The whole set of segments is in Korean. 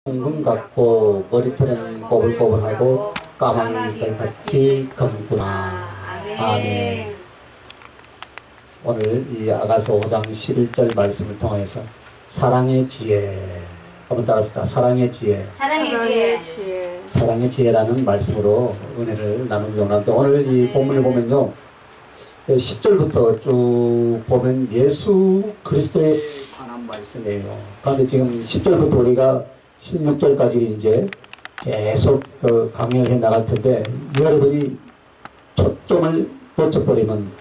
둥근 같고 머리털은 꼬불꼬불하고 까마귀 같이 검구나. 아멘. 오늘 이 아가서 5장 11절 말씀을 통해서 사랑의 지혜 한번 따라합시다. 사랑의 지혜. 사랑의 지혜. 사랑의 지혜라는 말씀으로 은혜를 나누려고 하는데 오늘 이 본문을 보면요 10절부터 쭉 보면 예수 그리스도에 관한 말씀이에요. 그런데 지금 10절부터 우리가 16절까지 이제 계속 강의를 해 나갈 텐데 여러분이 초점을 놓쳐버리면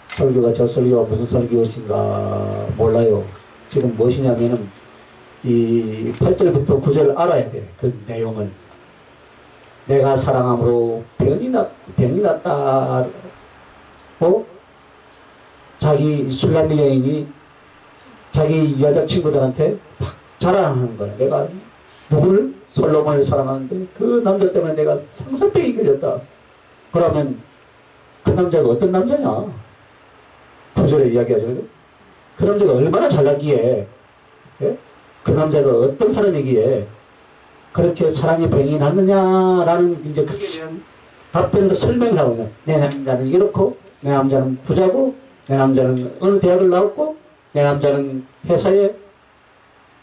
설교가 저 설교가 무슨 설교신가 몰라요. 지금 무엇이냐면은 이 8절부터 9절을 알아야 돼. 그 내용을. 내가 사랑함으로 병이 났다고 자기 술람미 여인이 자기 여자친구들한테 막 자랑하는 거야. 내가 누구를? 솔로몬을 사랑하는데 그 남자 때문에 내가 상사병이 걸렸다. 그러면 그 남자가 어떤 남자냐? 9절에 이야기하죠. 그 남자가 얼마나 잘났기에, 예? 그 남자가 어떤 사람이기에 그렇게 사랑의 병이 났느냐라는 이제 그에 대한 답변으로 설명을 하고 있는. 내 남자는 이렇고, 내 남자는 부자고, 내 남자는 어느 대학을 나왔고, 내 남자는 회사에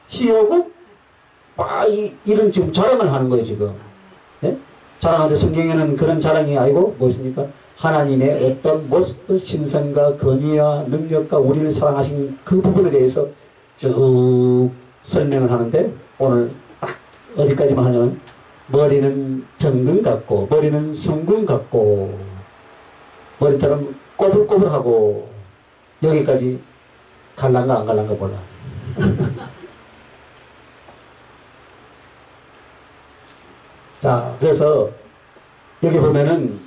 CEO고, 이런 지금 자랑을 하는 거예요, 지금. 예? 자랑하는데 성경에는 그런 자랑이 아니고, 무엇입니까? 하나님의 어떤 모습들, 신성과 권위와 능력과 우리를 사랑하신 그 부분에 대해서 쭉 설명을 하는데, 오늘 딱 어디까지만 하냐면, 머리는 정금 같고, 머리는 숭금 같고, 머리털은 꼬불꼬불하고, 여기까지 갈란가 안 갈란가 몰라. 자, 그래서 여기 보면은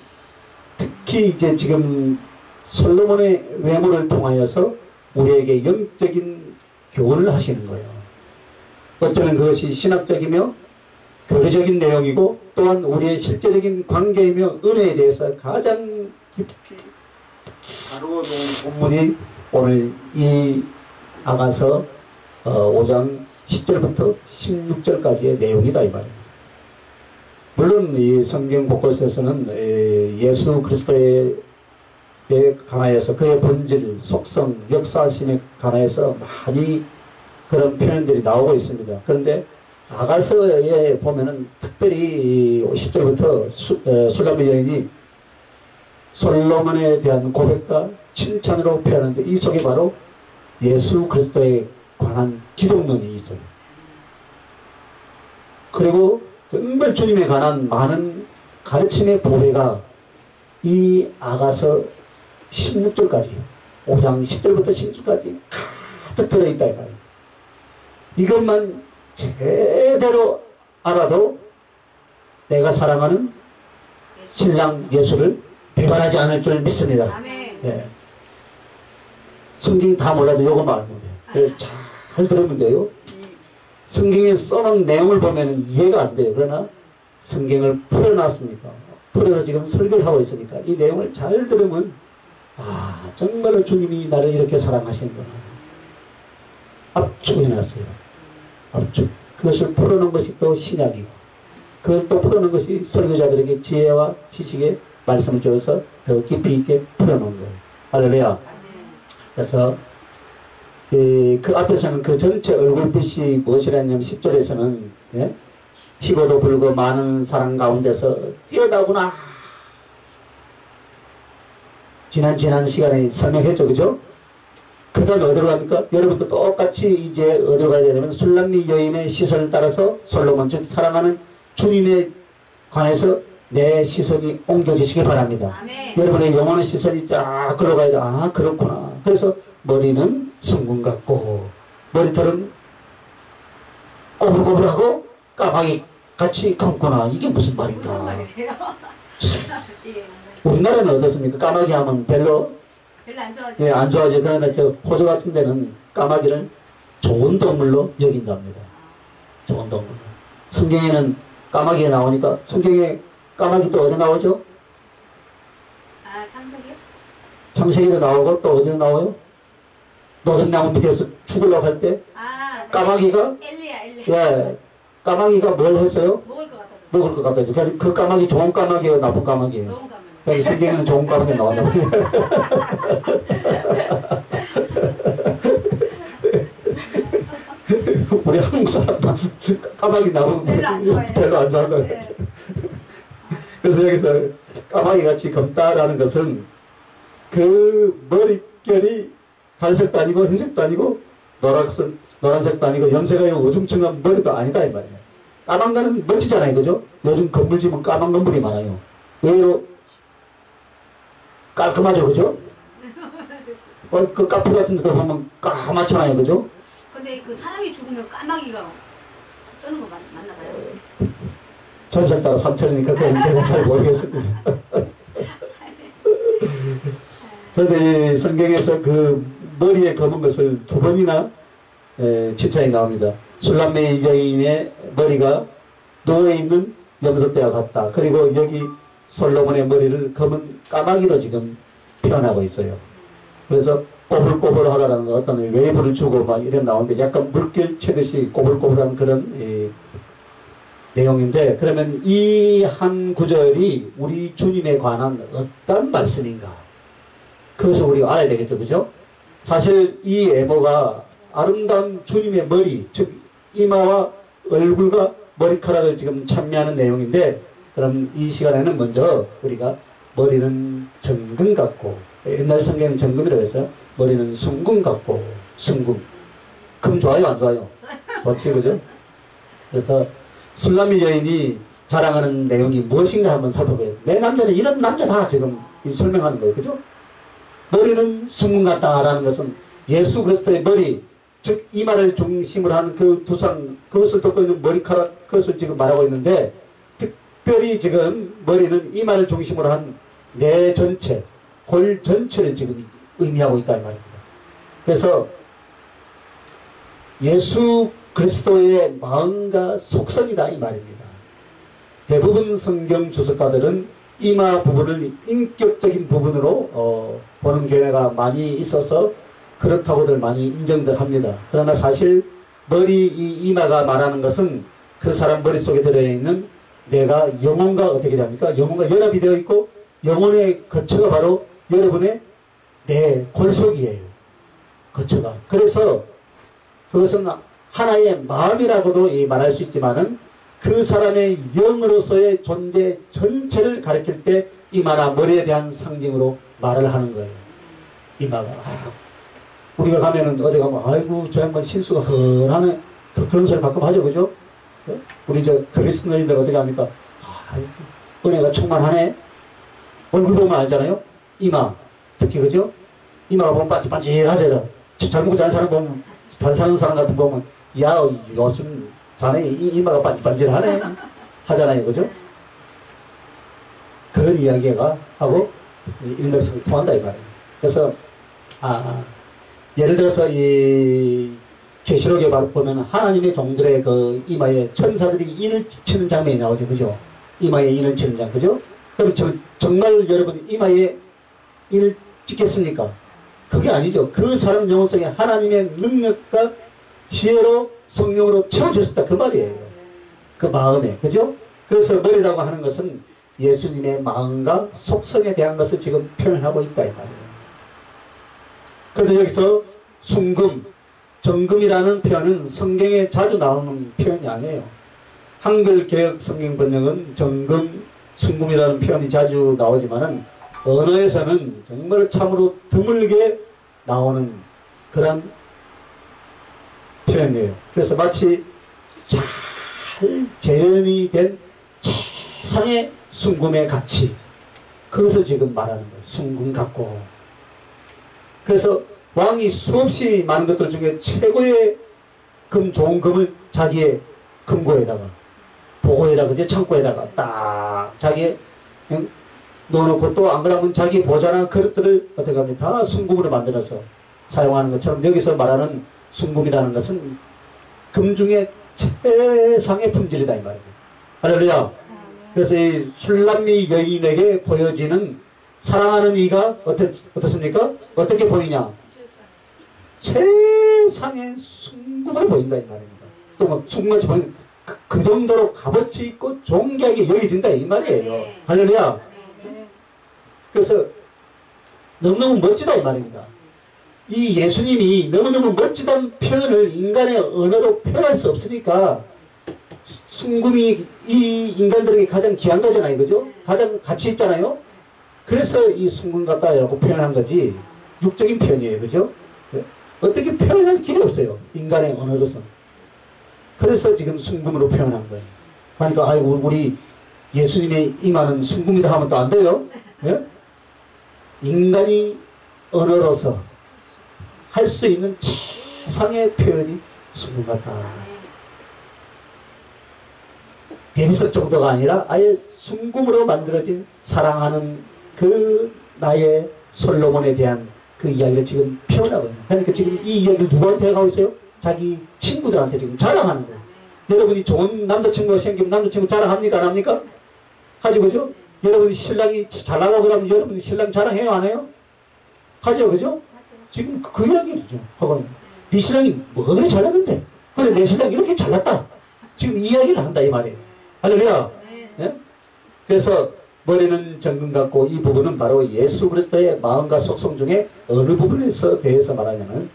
특히 이제 지금 솔로몬의 외모를 통하여서 우리에게 영적인 교훈을 하시는 거예요. 어쩌면 그것이 신학적이며 교리적인 내용이고 또한 우리의 실제적인 관계이며 은혜에 대해서 가장 깊이 다루어 놓은 본문이 오늘 이 아가서 5장 10절부터 16절까지의 내용이다 이 말입니다. 물론 이 성경 곳곳에서는 예수 그리스도에 관하여서 그의 본질, 속성, 역사심에 관하여서 많이 그런 표현들이 나오고 있습니다. 그런데 아가서에 보면은 특별히 10절부터 술람미 여인이 솔로몬에 대한 고백과 칭찬으로 표현하는데 이 속에 바로 예수 그리스도에 관한 기독론이 있어요. 그리고 정말 주님에 관한 많은 가르침의 보배가 이 아가서 16절까지 5장 10절부터 16절까지 가득 들어있다 이 말이에요. 이것만 제대로 알아도 내가 사랑하는 신랑 예수를 배반하지 않을 줄 믿습니다. 네. 성경이 다 몰라도 이것만 알면 돼요. 잘 들으면 돼요. 성경에 써놓은 내용을 보면 이해가 안 돼요. 그러나 성경을 풀어놨으니까 풀어서 지금 설교를 하고 있으니까 이 내용을 잘 들으면 정말로 주님이 나를 이렇게 사랑하시는구나. 압축해놨어요. 압축. 그것을 풀어놓은 것이 또 신약이고 그걸 또 풀어놓은 것이 설교자들에게 지혜와 지식의 말씀을 주어서 더 깊이 있게 풀어놓은 거예요. 할렐루야. 그래서 그 앞에서는 그 전체 얼굴빛이 무엇이라냐면 10절에서는 예? 희고도 불고 많은 사람 가운데서 뛰어나구나. 지난 시간에 설명했죠. 그죠? 그 다음에 어디로 갑니까? 여러분도 똑같이 이제 어디로 가야 되냐면 술람미 여인의 시선을 따라서 솔로몬 즉 사랑하는 주님에 관해서 내 시선이 옮겨지시기 바랍니다. 아멘. 여러분의 영혼의 시선이 쫙 걸어가야 돼. 그렇구나. 그래서 머리는 숭금 같고 머리털은 꼬불꼬불하고 까마귀 같이 감구나. 이게 무슨 말인가? 무슨 말이에요? 우리나라는 어떻습니까? 까마귀 하면 별로 안 좋아하죠. 예, 안 좋아하죠. 그러나 저 호주 같은 데는 까마귀를 좋은 동물로 여긴답니다. 좋은 동물. 성경에는 까마귀가 나오니까 성경에 까마귀 또 어디 나오죠? 창세기요? 창세기도 나오고 또 어디 나와요? 노릇나무 밑에서 죽으려고 할 때 까마귀가 엘리야. 예, 까마귀가 뭘 했어요? 먹을 것 같아서. 먹을 것 같아요. 그래서 그 까마귀 좋은 까마귀예요, 나쁜 까마귀예요? 좋은 가면. 여기 성경에는 좋은 까마귀 나오냐고. 우리 한국 사람은 까마귀 나오면 별로 안 좋아해요. 별로 안 좋아하는 것 네. 같아요. 그래서 여기서 까마귀 같이 검다라는 것은 그 머릿결이 갈색도 아니고 흰색도 아니고 노란색도 아니고 염색하여 우중충한 머리도 아니다 이 말이에요. 까만 거는 멋지잖아요, 그죠? 요즘 건물 지면 까만 건물이 많아요. 의외로 깔끔하죠, 그죠? 그 카페 같은 데 들어보면 까맣잖아요, 그죠? 근데 그 사람이 죽으면 까마귀가 뜨는 거 맞나 봐요. 전설 따라 삼천이니까 그건 제가 잘 모르겠습니다. 그런데 이 성경에서 그 머리에 검은 것을 두 번이나 칭찬이 나옵니다. 술람매 여인의 머리가 누워있는 염소떼와 같다. 그리고 여기 솔로몬의 머리를 검은 까마귀로 지금 표현하고 있어요. 그래서 꼬불꼬불하다라는 거 어떤 웨이브를 주고 막 이런 나오는데 약간 물결 채듯이 꼬불꼬불한 그런 내용인데, 그러면 이 한 구절이 우리 주님에 관한 어떤 말씀인가? 그것을 우리가 알아야 되겠죠, 그죠? 사실 이 외모가 아름다운 주님의 머리, 즉 이마와 얼굴과 머리카락을 지금 찬미하는 내용인데, 그럼 이 시간에는 먼저 우리가 머리는 정금 같고, 옛날 성경은 정금이라고 했어요. 머리는 순금 같고, 순금. 금 좋아요, 안 좋아요? 좋지, 그죠? 그래서 술람미 여인이 자랑하는 내용이 무엇인가 한번 살펴봐요. 내 남자는 이런 남자다 지금 설명하는 거예요, 그죠? 머리는 순금 같다라는 것은 예수 그리스도의 머리, 즉 이마를 중심으로 하는 그 두상, 그것을 덮고 있는 머리카락, 그것을 지금 말하고 있는데, 특별히 지금 머리는 이마를 중심으로 한 뇌 전체, 골 전체를 지금 의미하고 있다는 말입니다. 그래서 예수 그리스도의 마음과 속성이다 이 말입니다. 대부분 성경 주석가들은 이마 부분을 인격적인 부분으로 보는 견해가 많이 있어서 그렇다고들 많이 인정들 합니다. 그러나 사실 머리 이 이마가 말하는 것은 그 사람 머릿속에 들어있는 내가 영혼과 어떻게 됩니까? 영혼과 연합이 되어 있고 영혼의 거처가 바로 여러분의 내 골속이에요. 거처가. 그래서 그것은 하나의 마음이라고도 말할 수 있지만은 그 사람의 영으로서의 존재 전체를 가리킬 때 이마나 머리에 대한 상징으로 말을 하는 거예요. 이마가. 우리가 가면은 어디 가면 아이고 저 양반 신수가 흔하네. 그런 소리 가끔 하죠, 그죠? 우리 저 그리스도인들 어떻게 합니까? 아이고 은혜가 충만하네. 얼굴 보면 알잖아요. 이마. 특히 그죠? 이마가 보면 반질반질하잖아. 잘 먹고 자는 사람 보면, 잘 사는 사람 같은 거 보면 야 요즘 자네 이마가 반질반질하네 하잖아요, 그죠? 그런 이야기가 하고 일맥상통한다 이 말이에요. 그래서 예를 들어서 이 계시록에 보면 하나님의 종들의 그 이마에 천사들이 인을 치는 장면이 나오죠, 그죠? 이마에 인을 치는 장, 그죠? 그럼 정말 여러분 이마에 인을 찍겠습니까? 그게 아니죠. 그 사람 영혼 속에 하나님의 능력과 지혜로 성령으로 채워주셨다 그 말이에요. 그 마음에, 그죠? 그래서 머리라고 하는 것은 예수님의 마음과 속성에 대한 것을 지금 표현하고 있다 이 말이에요. 그런데 여기서 순금, 정금이라는 표현은 성경에 자주 나오는 표현이 아니에요. 한글 개혁 성경 번역은 정금, 순금이라는 표현이 자주 나오지만은 언어에서는 정말 참으로 드물게 나오는 그런 표현이에요. 그래서 마치 잘 재현이 된 최상의 순금의 가치, 그것을 지금 말하는 거예요. 순금 같고. 그래서 왕이 수없이 많은 것들 중에 최고의 좋은 금을 자기의 금고에다가, 보고에다가, 그제 창고에다가 딱 자기의 넣어놓고, 또 안 그러면 자기 보좌나 그릇들을 어떻게 합니까? 다 순금으로 만들어서 사용하는 것처럼 여기서 말하는 순금이라는 것은 금 중에 최상의 품질이다 이 말이에요. 할렐루야. 그래서 이 술람미 여인에게 보여지는 사랑하는 이가 어떻습니까? 어떻게 보이냐? 최상의 순금을 보인다 이 말입니다. 또 뭐 순금같이 보이는 그 정도로 값어치 있고 존귀하게 여겨진다 이 말이에요. 네. 할렐루야. 네. 그래서 너무너무 멋지다 이 말입니다. 이 예수님이 너무너무 멋지다는 표현을 인간의 언어로 표현할 수 없으니까 순금이 이 인간들에게 가장 귀한 거잖아요. 그죠? 가장 가치 있잖아요. 그래서 이 순금 같다라고 표현한 거지 육적인 표현이에요. 그죠? 어떻게 표현할 길이 없어요. 인간의 언어로서. 그래서 지금 순금으로 표현한 거예요. 그러니까 아이고 우리 예수님의 임하는 순금이다 하면 또 안 돼요. 예? 인간이 언어로서 할 수 있는 최상의 표현이 순금 같다. 데미석 정도가 아니라 아예 순금으로 만들어진 사랑하는 그 나의 솔로몬에 대한 그 이야기를 지금 표현하고 있는. 그러니까 지금 이 이야기를 누구한테 하고 있어요? 자기 친구들한테 지금 자랑하는 거예요. 여러분이 좋은 남자친구가 생기면 남자친구 자랑합니까? 안 합니까? 하죠, 그죠? 여러분이 신랑이 잘 나가고 그러면 여러분이 신랑 자랑해요, 안 해요? 하죠, 그죠? 지금 그 이야기죠. 하고 네 신랑이 뭐 그래 잘났는데? 그래, 내 신랑이 이렇게 잘났다. 지금 이 이야기를 한다, 이 말이에요. 할렐루야. 예? 그래서 머리는 정금 같고 이 부분은 바로 예수 그리스도의 마음과 속성 중에 어느 부분에서 대해서 말하냐면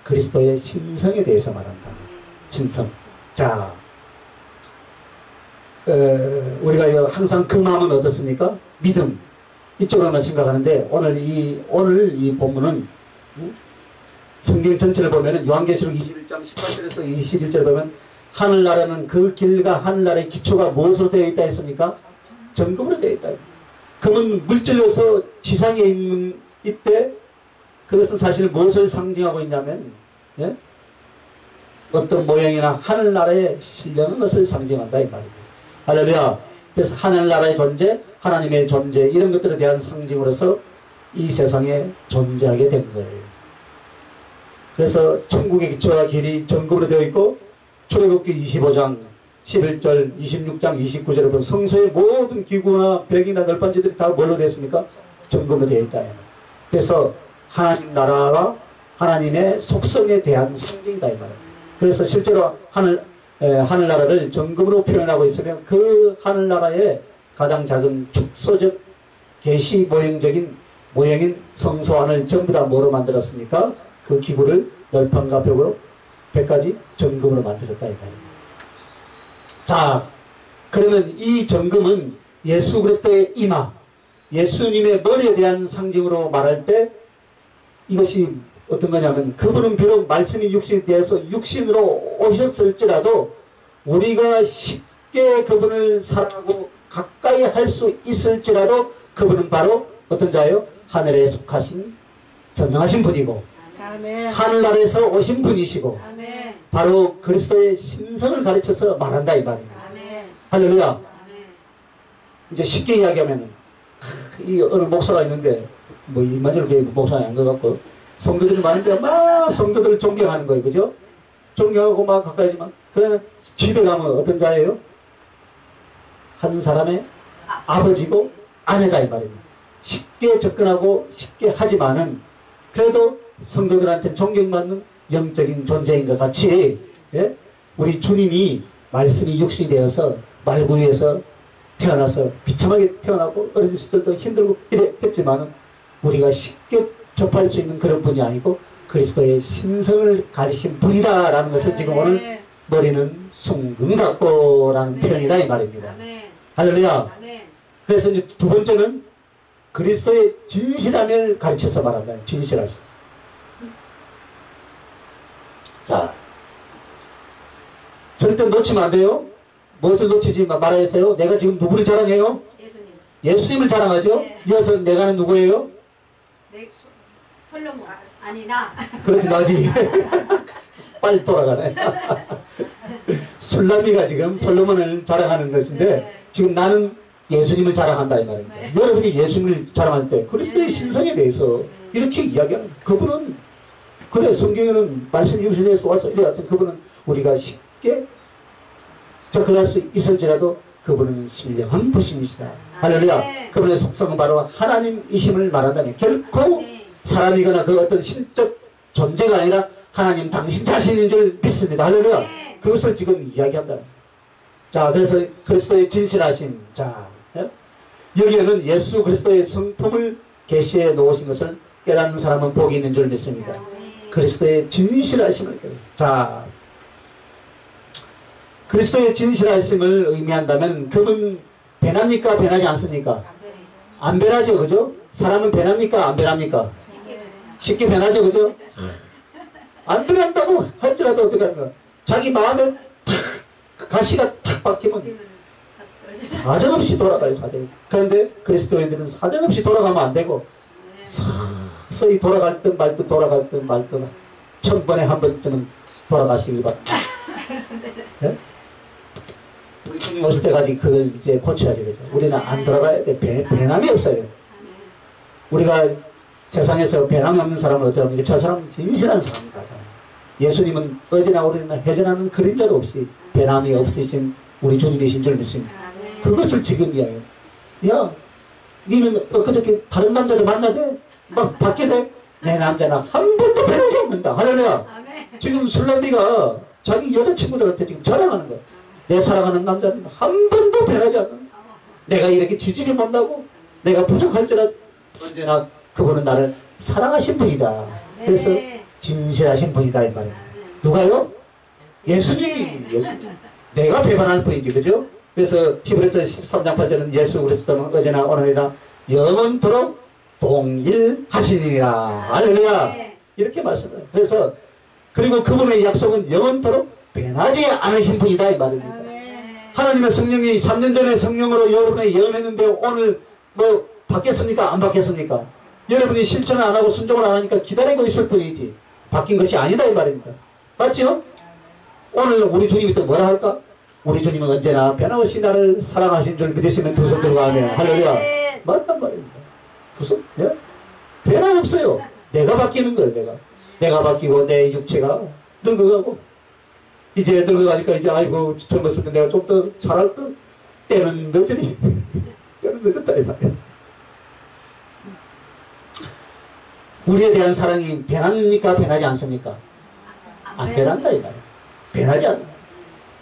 그리스도의 신성에 대해서 말한다. 신성. 자, 우리가 항상 그 마음은 어떻습니까? 믿음. 이쪽으로만 생각하는데 오늘 이 본문은 성경 전체를 보면은 요한계시록 21장 18절에서 21절 보면 하늘나라는 그 길과 하늘나라의 기초가 무엇으로 되어 있다 했습니까? 정금으로 되어 있다. 금은 물질로서 지상에 있는 이때 그것은 사실 무엇을 상징하고 있냐면 예? 어떤 모양이나 하늘나라에 신령한 것을 상징한다 이 말입니다. 할렐루야. 그래서 하늘나라의 존재, 하나님의 존재 이런 것들에 대한 상징으로서 이 세상에 존재하게 된 거예요. 그래서 천국의 기초와 길이 정금으로 되어 있고 출애굽기 25장 11절 26장 29절에 보면 성소의 모든 기구나 벽이나 널판지들이 다 뭘로 되어 있습니까? 정금으로 되어 있다. 그래서 하나님 나라와 하나님의 속성에 대한 상징이다 이 말이에요. 그래서 실제로 하늘나라를 정금으로 표현하고 있으면 그 하늘나라의 가장 작은 축소적 계시 모형적인 모형인 성소 안을 전부 다 뭐로 만들었습니까? 그 기구를 널판과 벽으로 100가지 정금으로 만들었다 이 말입니다. 자, 그러면 이 정금은 예수 그리스도의 임하, 예수님의 머리에 대한 상징으로 말할 때 이것이 어떤 거냐면 그분은 비록 말씀이 육신에 대해서 육신으로 오셨을지라도 우리가 쉽게 그분을 사랑하고 가까이 할 수 있을지라도 그분은 바로 어떤 자예요? 하늘에 속하신 전능하신 분이고 아멘. 하늘나라에서 오신 분이시고 아멘. 바로 그리스도의 신성을 가르쳐서 말한다 이 말입니다. 아멘. 할렐루야. 아멘. 이제 쉽게 이야기하면 이 어느 목사가 있는데 뭐 이만저로 교회 목사는 아닌 것 같고 성도들이 많은데 막 성도들을 존경하는 거예요. 그죠? 존경하고 막 가까이지만 그러면 집에 가면 어떤 자예요? 한 사람의 아버지고 아내다 이 말입니다. 쉽게 접근하고 쉽게 하지만은 그래도 성도들한테 존경받는 영적인 존재인 것 같이 예? 우리 주님이 말씀이 육신이 되어서 말구유에서 태어나서 비참하게 태어나고 어린 시절도 힘들고 이래 했지만은 우리가 쉽게 접할 수 있는 그런 분이 아니고 그리스도의 신성을 가지신 분이다라는 것을 지금 오늘 머리는 숭금 같고라는 표현이다 이 말입니다. 아멘. 할렐루야. 아멘. 그래서 이제 두 번째는 그리스도의 진실함을 가르쳐서 말한다. 진실하심. 자, 절대 놓치면 안 돼요. 무엇을 놓치지 말아야해서요. 내가 지금 누구를 자랑해요? 예수님. 예수님을 자랑하죠. 네. 이어서 내가는 누구예요? 내 솔로몬. 아니 나. 그렇지 나지. 빨리 돌아가네. 술람이가 지금 솔로몬을 자랑하는 것인데 네. 지금 나는 예수님을 자랑한다 이 말입니다. 네. 여러분이 예수님을 자랑할 때 그리스도의 네. 신성에 대해서 이렇게 이야기하는 그분은 그래 성경에는 말씀 유신에서 와서 이래 같은 그분은 우리가 쉽게 접근할 수 있을지라도 그분은 신령한 분이시다. 할렐루야. 네. 그분의 속성은 바로 하나님이심을 말한다면 결코 네. 사람이거나 그 어떤 신적 존재가 아니라 하나님 당신 자신인 줄 믿습니다. 할렐루야. 네. 그것을 지금 이야기한다. 자, 그래서 그리스도의 진실하심. 자, 예? 여기에는 예수 그리스도의 성품을 계시해 놓으신 것을 깨닫는 사람은 복이 있는 줄 믿습니다. 그리스도의 진실하심을 깨닫는. 자, 그리스도의 진실하심을 의미한다면 그분 변합니까? 변하지 않습니까? 안 변하죠, 그죠? 사람은 변합니까? 안 변합니까? 쉽게 변하죠, 그죠? 안 변한다고 할지라도 어떻게 할까? 자기 마음에 탁 가시가 탁 박히면 사정없이 돌아가요, 사정. 그런데 그리스도인들은 사정없이 돌아가면 안 되고 서서히 돌아갈 듯 말 듯 돌아갈 듯 말 듯 1000번에 한 번쯤은 돌아가시기 바랍니다. 네? 우리 주님 오실 때까지 그걸 이제 고쳐야 되겠죠. 우리는 안 돌아가야 돼. 배남이 없어야 돼. 우리가 세상에서 배남이 없는 사람은 어떻게 합니까? 저 사람은 진실한 사람이다. 예수님은 어제나 오늘이나 해전하는 그림자도 없이 배남이 없으신 우리 주님이신 줄 믿습니다. 그것을 지금 이야기해요. 야, 니는 엊그저께 다른 남자를 만나대? 막 받게 돼? 내 남자는 한 번도 변하지 않는다. 할렐루야. 지금 술람비가 자기 여자친구들한테 지금 자랑하는 거야. 내 사랑하는 남자는 한 번도 변하지 않는다. 내가 이렇게 지지를 못하고 내가 부족할지라도 언제나 그분은 나를 사랑하신 분이다. 그래서 진실하신 분이다 이 말이에요. 누가요? 예수님이. 내가 배반할 뿐이지, 그죠? 그래서 히브리서 13장 8절은 예수 그리스도는 어제나 오늘이나 영원토록 동일하시니라. 할렐루야. 이렇게 말씀해요. 그래서 그리고 그분의 약속은 영원토록 변하지 않으신 분이다 이 말입니다. 하나님의 성령이 3년 전에 성령으로 여러분을 예언했는데 오늘 뭐 바뀌었습니까? 안 바뀌었습니까? 여러분이 실천을 안 하고 순종을 안 하니까 기다리고 있을 뿐이지 바뀐 것이 아니다 이 말입니다. 맞죠? 오늘 우리 주님이 또 뭐라 할까? 우리 주님은 언제나 변함없이 나를 사랑하신 줄 믿으시면 두 손 들고 하면 할렐루야. 맞단 말입니다. 두 손? 예? 변함없어요. 내가 바뀌는 거예요. 내가 바뀌고 내 육체가 늙어가고 이제 늙어가니까 이제 아이고 젊었을 때 내가 좀 더 잘할 걸 때는 늦으니 때는 늦었다 이 말이야. 우리에 대한 사랑이 변합니까? 변하지 않습니까? 안 변한다 이 말이야. 변하지 않아.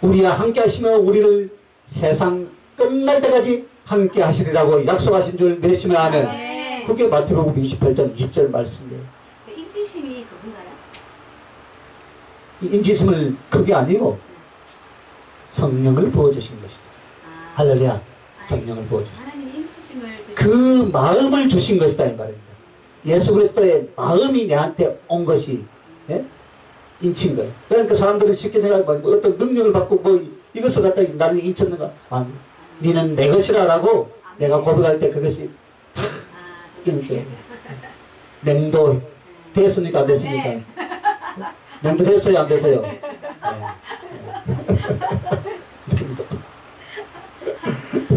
우리와 함께 하시며 우리를 세상 끝날 때까지 함께 하시리라고 약속하신 줄 믿으시면 하면 그게 마태복음 28장 20절 말씀이에요. 인지심이 그건가요? 이 인지심을 그게 아니고 성령을 부어주신 것이다. 할렐루야. 성령을 부어주신 하나님이 인지심을 주신 그 마음을 주신 것이다 이 말입니다. 예수 그리스도의 마음이 내한테 온 것이 예? 인친 거예요. 그러니까 사람들은 쉽게 생각하면 뭐 어떤 능력을 받고 뭐 이것을 갖다 나를 인쳤는가? 아니, 니는 내 것이라라고 내가 고백할 때 그것이 탁 인쳐요. 냉도 됐습니까? 안 됐습니까? 냉도 됐어요? 안 됐어요? 네.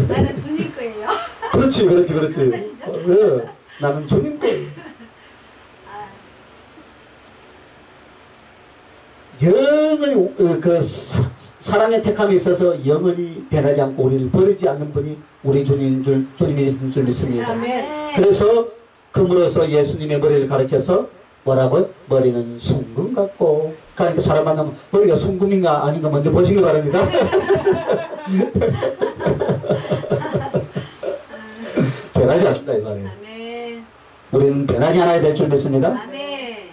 나는 주님 거예요. 그렇지. 그러시죠? 네. 나는 주님 거예요. 영원히 그 사랑의 택함에 있어서 영원히 변하지 않고 우리를 버리지 않는 분이 우리 주님이신 줄 믿습니다. 아멘. 그래서 금으로서 예수님의 머리를 가리켜서 뭐라고? 머리는 숭금 같고. 그러니까 사람 만나면 머리가 숭금인가 아닌가 먼저 보시길 바랍니다. 변하지 않는다 이 말이에요. 아멘. 우리는 변하지 않아야 될 줄 믿습니다. 아멘.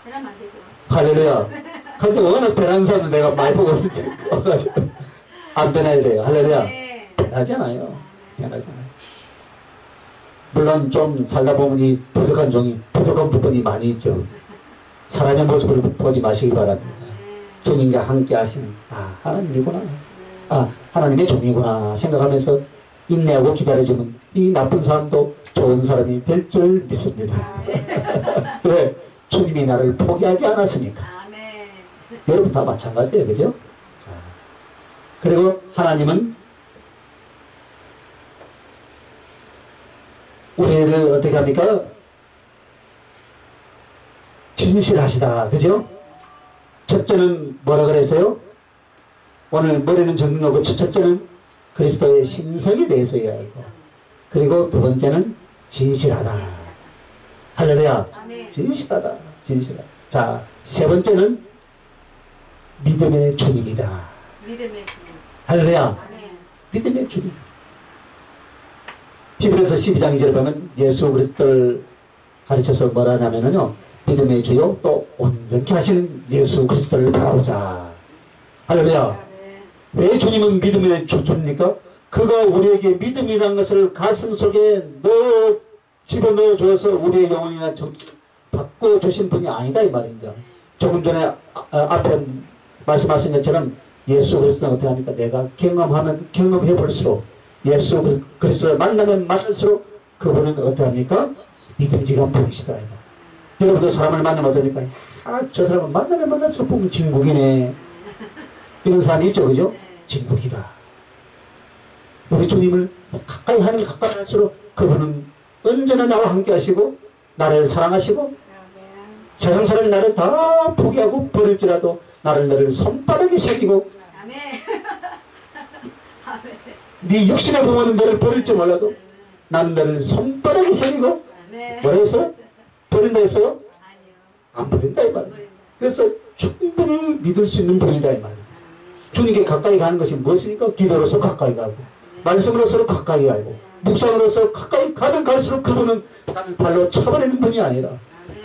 그러면 안 되죠. 할렐루야. 근데 워낙 변한 사람을 내가 많이 보고 있었지. 안 변해야 돼요. 할렐루야. 네. 변하지 않아요. 변하지 않아요. 물론 좀 살다 보면 이 부족한 부분이 많이 있죠. 사람의 모습을 보지 마시기 바랍니다. 주님과 함께 하시는 하나님이구나. 하나님의 종이구나 생각하면서 인내하고 기다려주면 이 나쁜 사람도 좋은 사람이 될 줄 믿습니다. 왜? 주님이 나를 포기하지 않았으니까. 아멘. 여러분 다 마찬가지예요. 그죠? 자, 그리고 하나님은 우리를 어떻게 합니까? 진실하시다. 그죠? 첫째는 뭐라 그랬어요? 오늘 머리는 정리하고 첫째는 그리스도의 신성에 대해서 이야기하고 그리고 두 번째는 진실하다. 할렐루야. 아멘. 진실하다. 자, 세 번째는 믿음의 주님이다. 믿음의 주님. 할렐루야. 아멘. 믿음의 주님. 히브리서 12장 2절에 보면 예수 그리스도를 가르쳐서 뭐라 하냐면요. 믿음의 주요 또 온전케 하시는 예수 그리스도를 바라보자. 할렐루야. 아멘. 왜 주님은 믿음의 주입니까? 그가 우리에게 믿음이라는 것을 가슴 속에 집어넣어 줘서 우리의 영혼이나 바꿔주신 분이 아니다 이 말입니다. 조금 전에 앞에 말씀하신 것처럼 예수 그리스도는 어떻게 합니까? 내가 경험하면 경험해 볼수록 예수 그리스도를 만나면 만날수록 그분은 어떻게 합니까? 믿음직한 분이시다. 여러분도 사람을 만나면 어떡합니까? 아, 저 사람은 만나면 만날수록 보면 진국이네. 이런 사람이 있죠, 그죠? 진국이다. 우리 주님을 가까이 하면 가까이 할수록 그분은 언제나 나와 함께 하시고 나를 사랑하시고 세상 사람이 나를 다 포기하고 버릴지라도 나를 손바닥에 새기고 아멘. 아멘. 네 육신의 부모는 너를 버릴지 몰라도 나는 너를 손바닥에 새기고 아멘. 뭐라 해서? 버린다 했어요? 아니요. 안 버린다 이 말이에요. 버린다. 그래서 충분히 믿을 수 있는 분이다 이 말이에요. 주님께 가까이 가는 것이 무엇입니까? 기도로서 가까이 가고 말씀으로서 가까이 가고 묵상으로서 가까이 가면 갈수록 그분은 나를 발로 차버리는 분이 아니라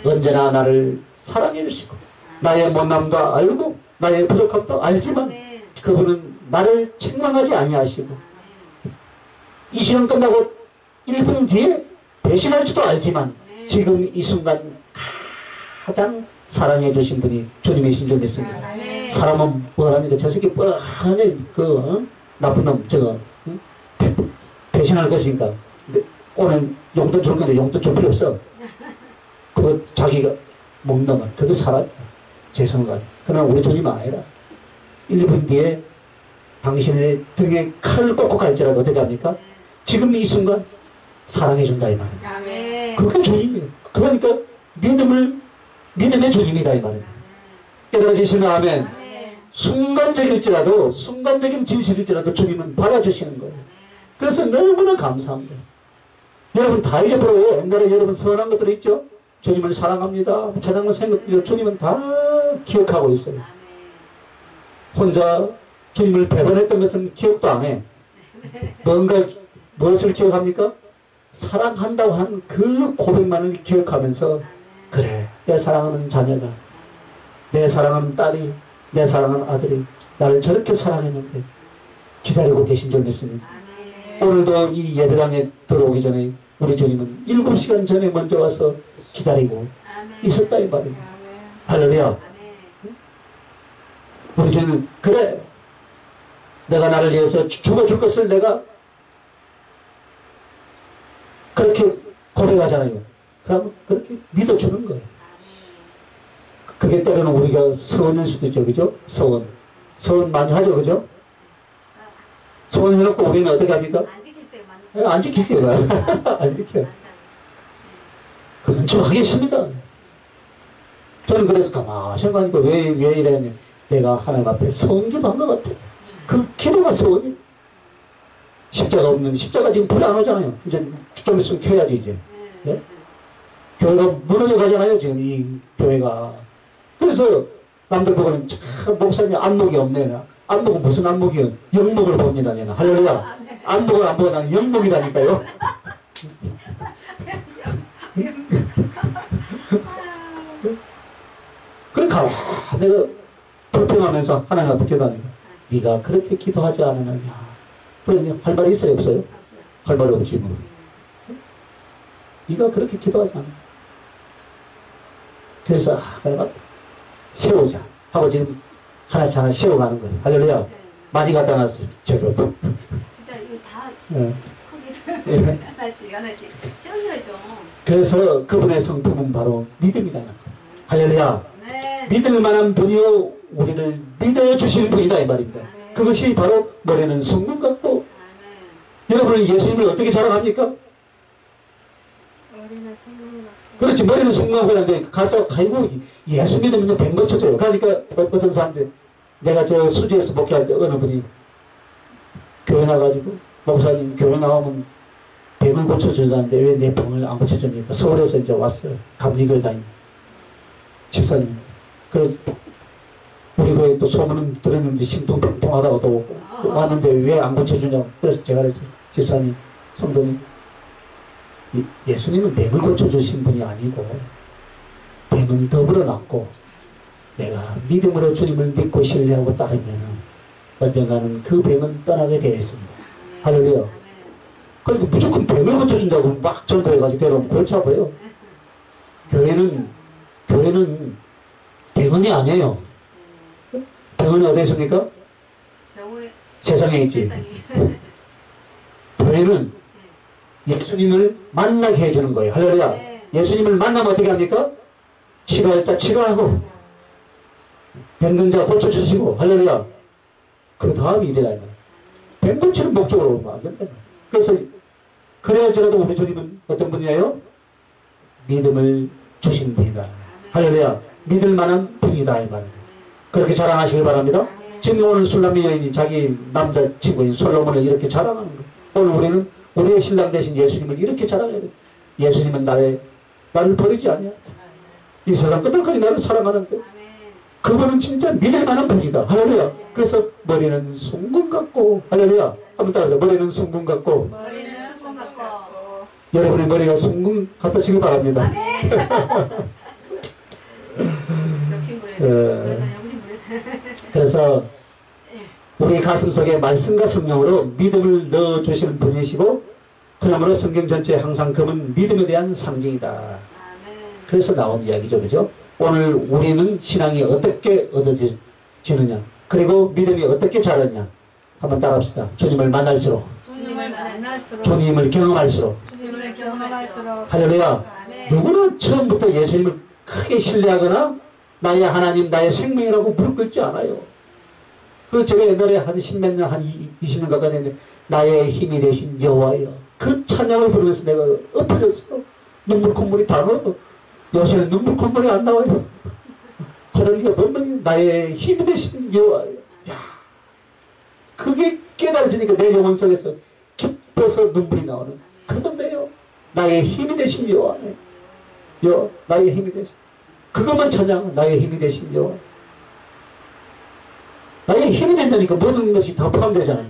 언제나 나를 사랑해 주시고 나의 못남도 알고 나의 부족함도 알지만 아멘. 그분은 나를 책망하지 아니하시고 이 시간 끝나고 1분 뒤에 배신할 줄도 알지만 지금 이 순간 가장 사랑해 주신 분이 주님이신 줄 믿습니다. 아멘. 사람은 뭐랍니까? 저 새끼 뻔하게 나쁜 놈 저거 배신할 것이니까 오늘 용돈 줄 건데 용돈 줄 필요 없어. 그거 자기가 먹는다면 그거 살아 죄송한 그러나 우리 주님은 아니라 1분 뒤에 당신의 등에 칼을 꽂고 갈지라도 어떻게 합니까? 지금 이 순간 사랑해 준다 이 말입니다. 아멘. 그게 주님이에요. 그러니까 믿음의 주님이다 이 말입니다. 깨달아지시면 아멘. 아멘. 순간적일지라도 순간적인 진실일지라도 주님은 받아주시는 거예요. 그래서 너무나 감사한 거예요. 여러분 다 잊어버려요. 옛날에 여러분 선한 것들 있죠? 주님을 사랑합니다. 찬양을 생각해요. 주님은 다 기억하고 있어요. 혼자 주님을 배반했던 것은 기억도 안 해. 뭔가 무엇을 기억합니까? 사랑한다고 한 그 고백만을 기억하면서 그래 내 사랑하는 자녀가 내 사랑하는 딸이 내 사랑하는 아들이 나를 저렇게 사랑했는데 기다리고 계신 줄 믿습니다. 오늘도 이 예배당에 들어오기 전에 우리 주님은 7시간 전에 먼저 와서 기다리고 있었다 이 말입니다. 할렐루야. 우리 주님은 그래 내가 나를 위해서 죽어줄 것을 내가 그렇게 고백하잖아요. 그럼 그렇게 믿어주는 거예요. 그게 때로는 우리가 서원일 수도 있죠. 그죠? 서원 많이 하죠. 그죠? 서원 해놓고 우리는 어떻게 합니까? 안 지킬 때만. 안 지킬게요. 안 지켜요. 그건 좀 하겠습니다. 저는 그래서 가만히 생각하니까 왜 이랬냐. 내가 하나님 앞에 서원기도 한 것 같아. 그 기도가 서원이. 십자가 없는, 십자가 지금 불이 안 오잖아요. 이제 좀 있으면 켜야지, 이제. 네? 교회가 무너져 가잖아요, 지금 이 교회가. 그래서 남들 보고는 참 목사님이 안목이 없네. 안목은 무슨 안목이요? 영목을 봅니다, 얘는. 할렐루야. 안목을 안 보고 나는 영목이라니까요. 그러니까 내가 불평하면서 하나님 앞에 기도하니까 네가 그렇게 기도하지 않았느냐. 그러니 할 말이 있어요, 없어요? 할 말이 없지 뭐. 네가 그렇게 기도하지 않아. 그래서 내가 세우자 하고 지금 하나씩 세워가는 거예요. 할렐루야. 많이 갖다 놨어요. 저로. 진짜 이거 다 네. 거기서 네. 하나씩 세우셔야죠. 그래서 그분의 성품은 바로 믿음이라는 거예요. 할렐루야. 네. 믿을 만한 분이요 우리를 믿어주시는 분이다 이 말입니다. 그것이 바로 머리는 숭문 같고 여러분은 예수님을 어떻게 자랑합니까? 그렇지 머리는 숭문하고 하는데 가서 아이고 예수 믿으면 뱀 거쳐줘요. 그러니까 어떤 사람들 내가 저 수지에서 목회할 때 어느 분이 교회 나가지고 목사님 교회 나오면 뱀을 고쳐주는데 왜 내 병을 안 고쳐줍니까? 서울에서 이제 왔어요. 감리교회 다니는 집사님. 그래서 우리 교회 또 소문은 들었는데 심통통통하다고 또 왔는데 왜 안 고쳐주냐고. 그래서 제가 그랬어요. 집사님, 성도님, 예수님은 뱀을 고쳐주신 분이 아니고 뱀은 더불어 놨고 내가 믿음으로 주님을 믿고 신뢰하고 따르면 언젠가는 그 뱀은 떠나게 되어 있습니다. 할렐루야. 그리고 무조건 뱀을 고쳐준다고 막 전도해가지고 데려오면 골치 아파요. 교회는 병원이 아니에요. 병원이 어디 있습니까? 병원에 세상에 있지. 세상에. 교회는 예수님을 만나게 해주는 거예요. 할렐루야. 네. 예수님을 만나면 어떻게 합니까? 치료할 자 치료하고 병든 자 고쳐주시고 할렐루야. 그 다음이 이래야 해요. 병 고치는 목적으로 오면 안 된다. 그래서 그래야지라도 우리 주님은 어떤 분이에요? 믿음을 주신 분이다. 할렐루야. 믿을 만한 분이다 이 말이에요. 그렇게 자랑하시길 바랍니다. 지금 오늘 술람미 여인이 자기 남자친구인 솔로몬을 이렇게 자랑하는 거예요. 오늘 우리는 우리의 신랑 되신 예수님을 이렇게 자랑해야 돼요. 예수님은 나를 버리지 않냐. 이 세상 끝까지 나를 사랑하는데 그분은 진짜 믿을 만한 분이다. 할렐루야. 그래서 머리는 숭궁 같고 할렐루야. 한번 따라해요. 머리는 숭궁 같고 머리는 수건 같고 여러분의 머리가 숭궁 같으시길 바랍니다. 욕심부려. 욕심부려. 그래서 우리 가슴 속에 말씀과 성령으로 믿음을 넣어주시는 분이시고 그러므로 성경 전체에 항상 그분 믿음에 대한 상징이다. 그래서 나온 이야기죠. 그죠? 오늘 우리는 신앙이 어떻게 얻어지느냐 그리고 믿음이 어떻게 자랐냐 한번 따라합시다. 주님을 만날수록 주님을 만날수록 주님을 경험할수록 주님을 경험할수록 할렐루야. 누구나 처음부터 예수님을 크게 신뢰하거나 나의 하나님 나의 생명이라고 무릎 꿇지 않아요. 그 제가 옛날에 한 10몇 년 한 20년 가까이 됐는데 나의 힘이 되신 여호와여 그 찬양을 부르면서 내가 엎어졌어요. 눈물 콧물이 다 나와요. 요새는 눈물 콧물이 안 나와요. 화장지가 번번이 나의 힘이 되신 여호와여. 야, 그게 깨달아지니까 내 영혼 속에서 기뻐서 눈물이 나오는 그건데요. 나의 힘이 되신 여호와. 나의 힘이 되신 그것만 찬양. 나의 힘이 되신 여호와. 나의 힘이 된다니까 모든 것이 다 포함되잖아요.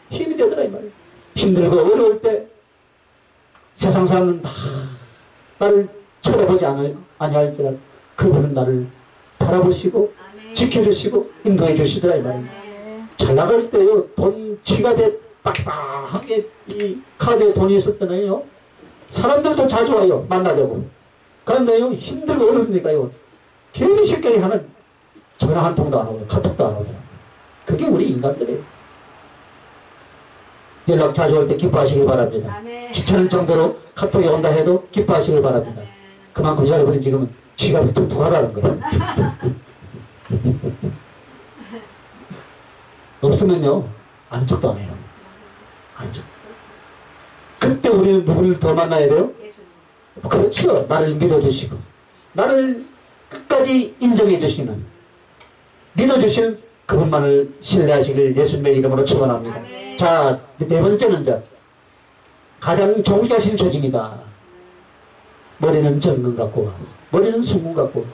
힘이 되더라 이 말이에요. 힘들고 어려울 때 세상 사람은 다 나를 쳐다보지 아니할지라도 그분은 나를 바라보시고 지켜주시고 인도해 주시더라 이 말이에요. 잘 나갈 때요 돈 지갑에 빡빡하게 이 카드에 돈이 있을 때는요 사람들도 자주 와요 만나자고. 그런데요 힘들고 어려우니까요 괜히 쉽게 하는 전화 한 통도 안 오고 카톡도 안 오더라고요. 그게 우리 인간들이에요. 연락 자주 올 때 기뻐하시길 바랍니다. 귀찮을 정도로 카톡이 온다 해도 기뻐하시길 바랍니다. 그만큼 여러분이 지금 지갑이 뚝뚝하다는 거예요. 없으면요 아는 척도 안 해요. 아는 척. 그때 우리는 누구를 더 만나야 돼요? 그렇죠. 나를 믿어주시고 나를 끝까지 인정해 주시는 믿어주시는 그분만을 신뢰하시길 예수님의 이름으로 축원합니다. 자, 네 번째는 가장 존귀하신 존입니다. 머리는 정금 같고 머리는 숭궁 같고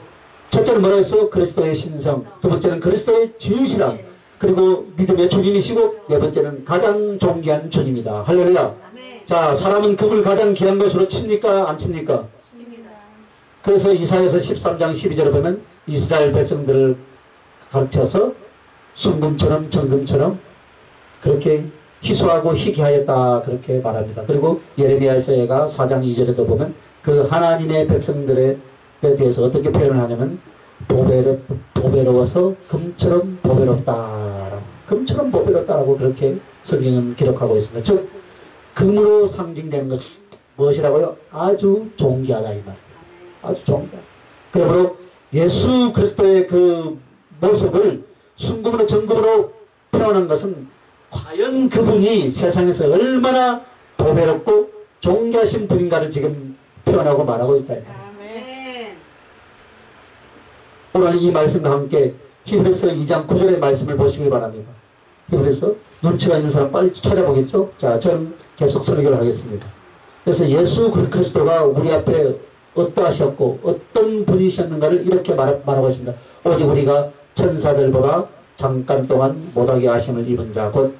첫째는 뭐라 했어? 그리스도의 신성. 두 번째는 그리스도의 진실함. 그리고 믿음의 주님이시고 네 번째는 가장 존귀한 주님이다. 할렐루야. 자, 사람은 그분을 가장 귀한 것으로 칩니까? 안 칩니까? 그래서 이사야서 13장 12절에 보면 이스라엘 백성들을 가르쳐서 순금처럼 정금처럼 그렇게 희소하고 희귀하였다 그렇게 말합니다. 그리고 예레미야서가 4장 2절에도 보면 그 하나님의 백성들에 대해서 어떻게 표현을 하냐면 보배로워서 금처럼 보배롭다 금처럼 보배롭다라고 그렇게 성경은 기록하고 있습니다. 즉 금으로 상징되는 것은 무엇이라고요? 아주 존귀하다 이 말이에요. 아주 존귀하다. 그러므로 예수 그리스도의 그 모습을 순금으로 정금으로 표현한 것은 과연 그분이 세상에서 얼마나 보배롭고 존귀하신 분인가를 지금 표현하고 말하고 있다. 오늘 이 말씀과 함께 히브리서 2장 9절의 말씀을 보시길 바랍니다. 히브리서 눈치가 있는 사람 빨리 찾아보겠죠? 자, 저는 계속 설교를 하겠습니다. 그래서 예수 그리스도가 우리 앞에 어떠하셨고 어떤 분이셨는가를 이렇게 말하고 있습니다. 오직 우리가 천사들보다 잠깐 동안 못하게 하심을 입은 자 곧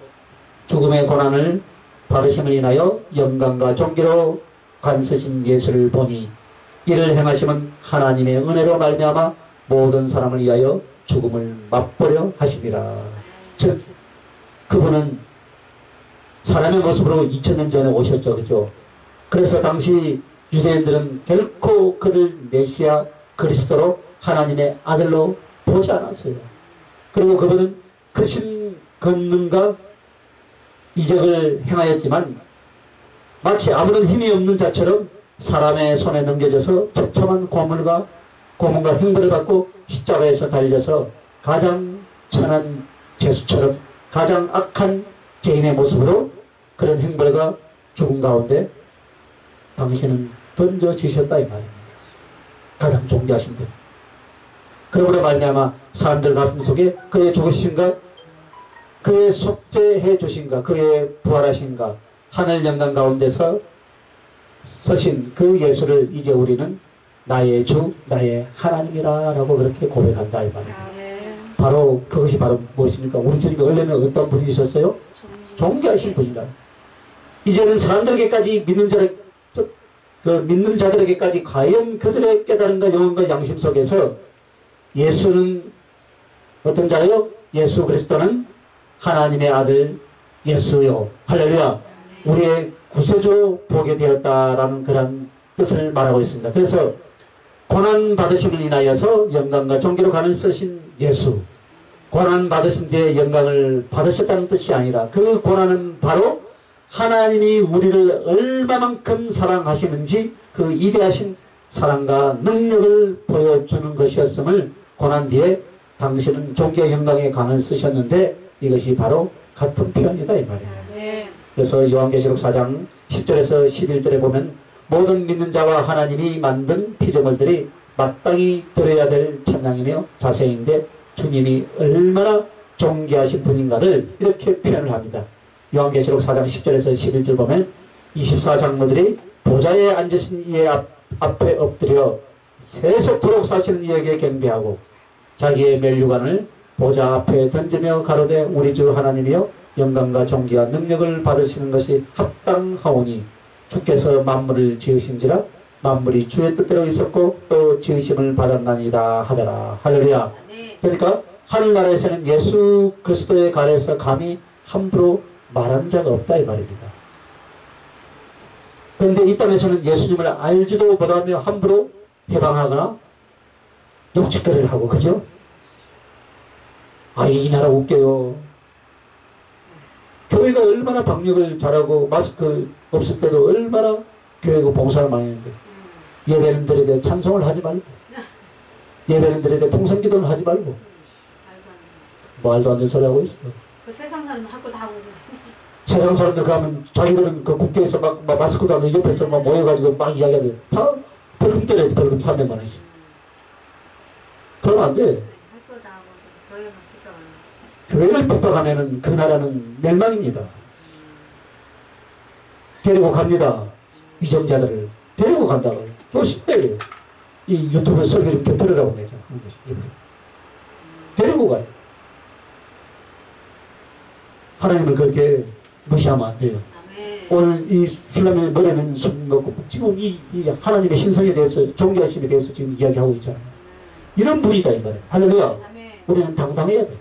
죽음의 고난을 받으심을 인하여 영광과 존귀로 관서신 예수를 보니 이를 행하심은 하나님의 은혜로 말미암아 모든 사람을 위하여 죽음을 맛보려 하심이라. 즉 그분은 사람의 모습으로 2000년 전에 오셨죠. 그죠? 그래서 당시 유대인들은 결코 그를 메시아 그리스도로 하나님의 아들로 보지 않았어요. 그리고 그분은 크신 권능과 이적을 행하였지만 마치 아무런 힘이 없는 자처럼 사람의 손에 넘겨져서 처참한 고문과 형벌을 받고 십자가에서 달려서 가장 천한 죄수처럼 가장 악한 죄인의 모습으로 그런 형벌과 죽음 가운데 당신은 던져지셨다 이 말입니다. 가장 존귀하신 분. 그러므로 말미암아 사람들 가슴 속에 그의 죽으신가, 그의 속죄해 주신가, 그의 부활하신가, 하늘 영광 가운데서 서신 그 예수를 이제 우리는 나의 주, 나의 하나님이라 라고 그렇게 고백한다 이 말입니다. 바로 그것이 바로 무엇입니까? 우리 주님이 원래는 어떤 분이셨어요? 존귀하신 분이라. 이제는 사람들에게까지 믿는 자들에게까지 과연 그들의 깨달음과 영혼과 양심 속에서 예수는 어떤 자요? 예수 그리스도는 하나님의 아들 예수요. 할렐루야. 우리의 구세주로 보게 되었다라는 그런 뜻을 말하고 있습니다. 그래서 고난 받으심을 인하여서 영광과 존귀로 가는 쓰신 예수. 고난 받으신 뒤에 영광을 받으셨다는 뜻이 아니라 그 고난은 바로 하나님이 우리를 얼마만큼 사랑하시는지 그 이대하신 사랑과 능력을 보여주는 것이었음을 고난 뒤에 당신은 존귀와 영광의 강을 쓰셨는데 이것이 바로 같은 표현이다 이 말이에요. 그래서 요한계시록 4장 10절에서 11절에 보면 모든 믿는 자와 하나님이 만든 피조물들이 마땅히 드려야 될 찬양이며 자세인데 주님이 얼마나 존귀하신 분인가를 이렇게 표현을 합니다. 요한계시록 4장 10절에서 11절 보면 24장로들이 보좌에 앉으신 이의 앞에 엎드려 세세토록 사시는 이에게 경배하고 자기의 면류관을 보좌 앞에 던지며 가로되 우리 주 하나님이여 영광과 존귀와 능력을 받으시는 것이 합당하오니 주께서 만물을 지으신지라 만물이 주의 뜻대로 있었고 또 지으심을 받았나이다 하더라. 할렐루야. 그러니까 하늘나라에서는 예수 그리스도의 관해서 감히 함부로 말하는 자가 없다 이 말입니다. 그런데 이 땅에서는 예수님을 알지도 못하며 함부로 해방하거나 욕짓거리를 하고 그죠? 아, 이 나라 웃겨요. 교회가 얼마나 방역을 잘하고 마스크 없을 때도 얼마나 교회가 봉사를 많이 했는데 예배는 드리되 찬송을 하지 말고 예배는 드리되 통성기도를 하지 말고 말도 안 되는 소리 하고 있어. 그 세상 사람 할 거 다 하고 세상 사람들 가면 자기들은 그 국회에서 막 마스크도 안 하고 옆에서 막 모여가지고 막 이야기하는데 다 벌금 때려야 돼. 벌금 300만 원씩. 그러면 안 돼. 교회를 핍박하면 그 나라는 멸망입니다. 데리고 갑니다. 위정자들을 데리고 간다고. 조심해요. 이 유튜브 설교 좀 곁들으라고 내자. 데리고 가요. 하나님을 그렇게 무시하면 안 돼요. 오늘 이 술람의 머리는 숨 넣고 지금 이 하나님의 신성에 대해서 존귀하심에 대해서 지금 이야기하고 있잖아요. 이런 분이다 이 말이에요. 할렐루야. 우리는 당당해야 돼.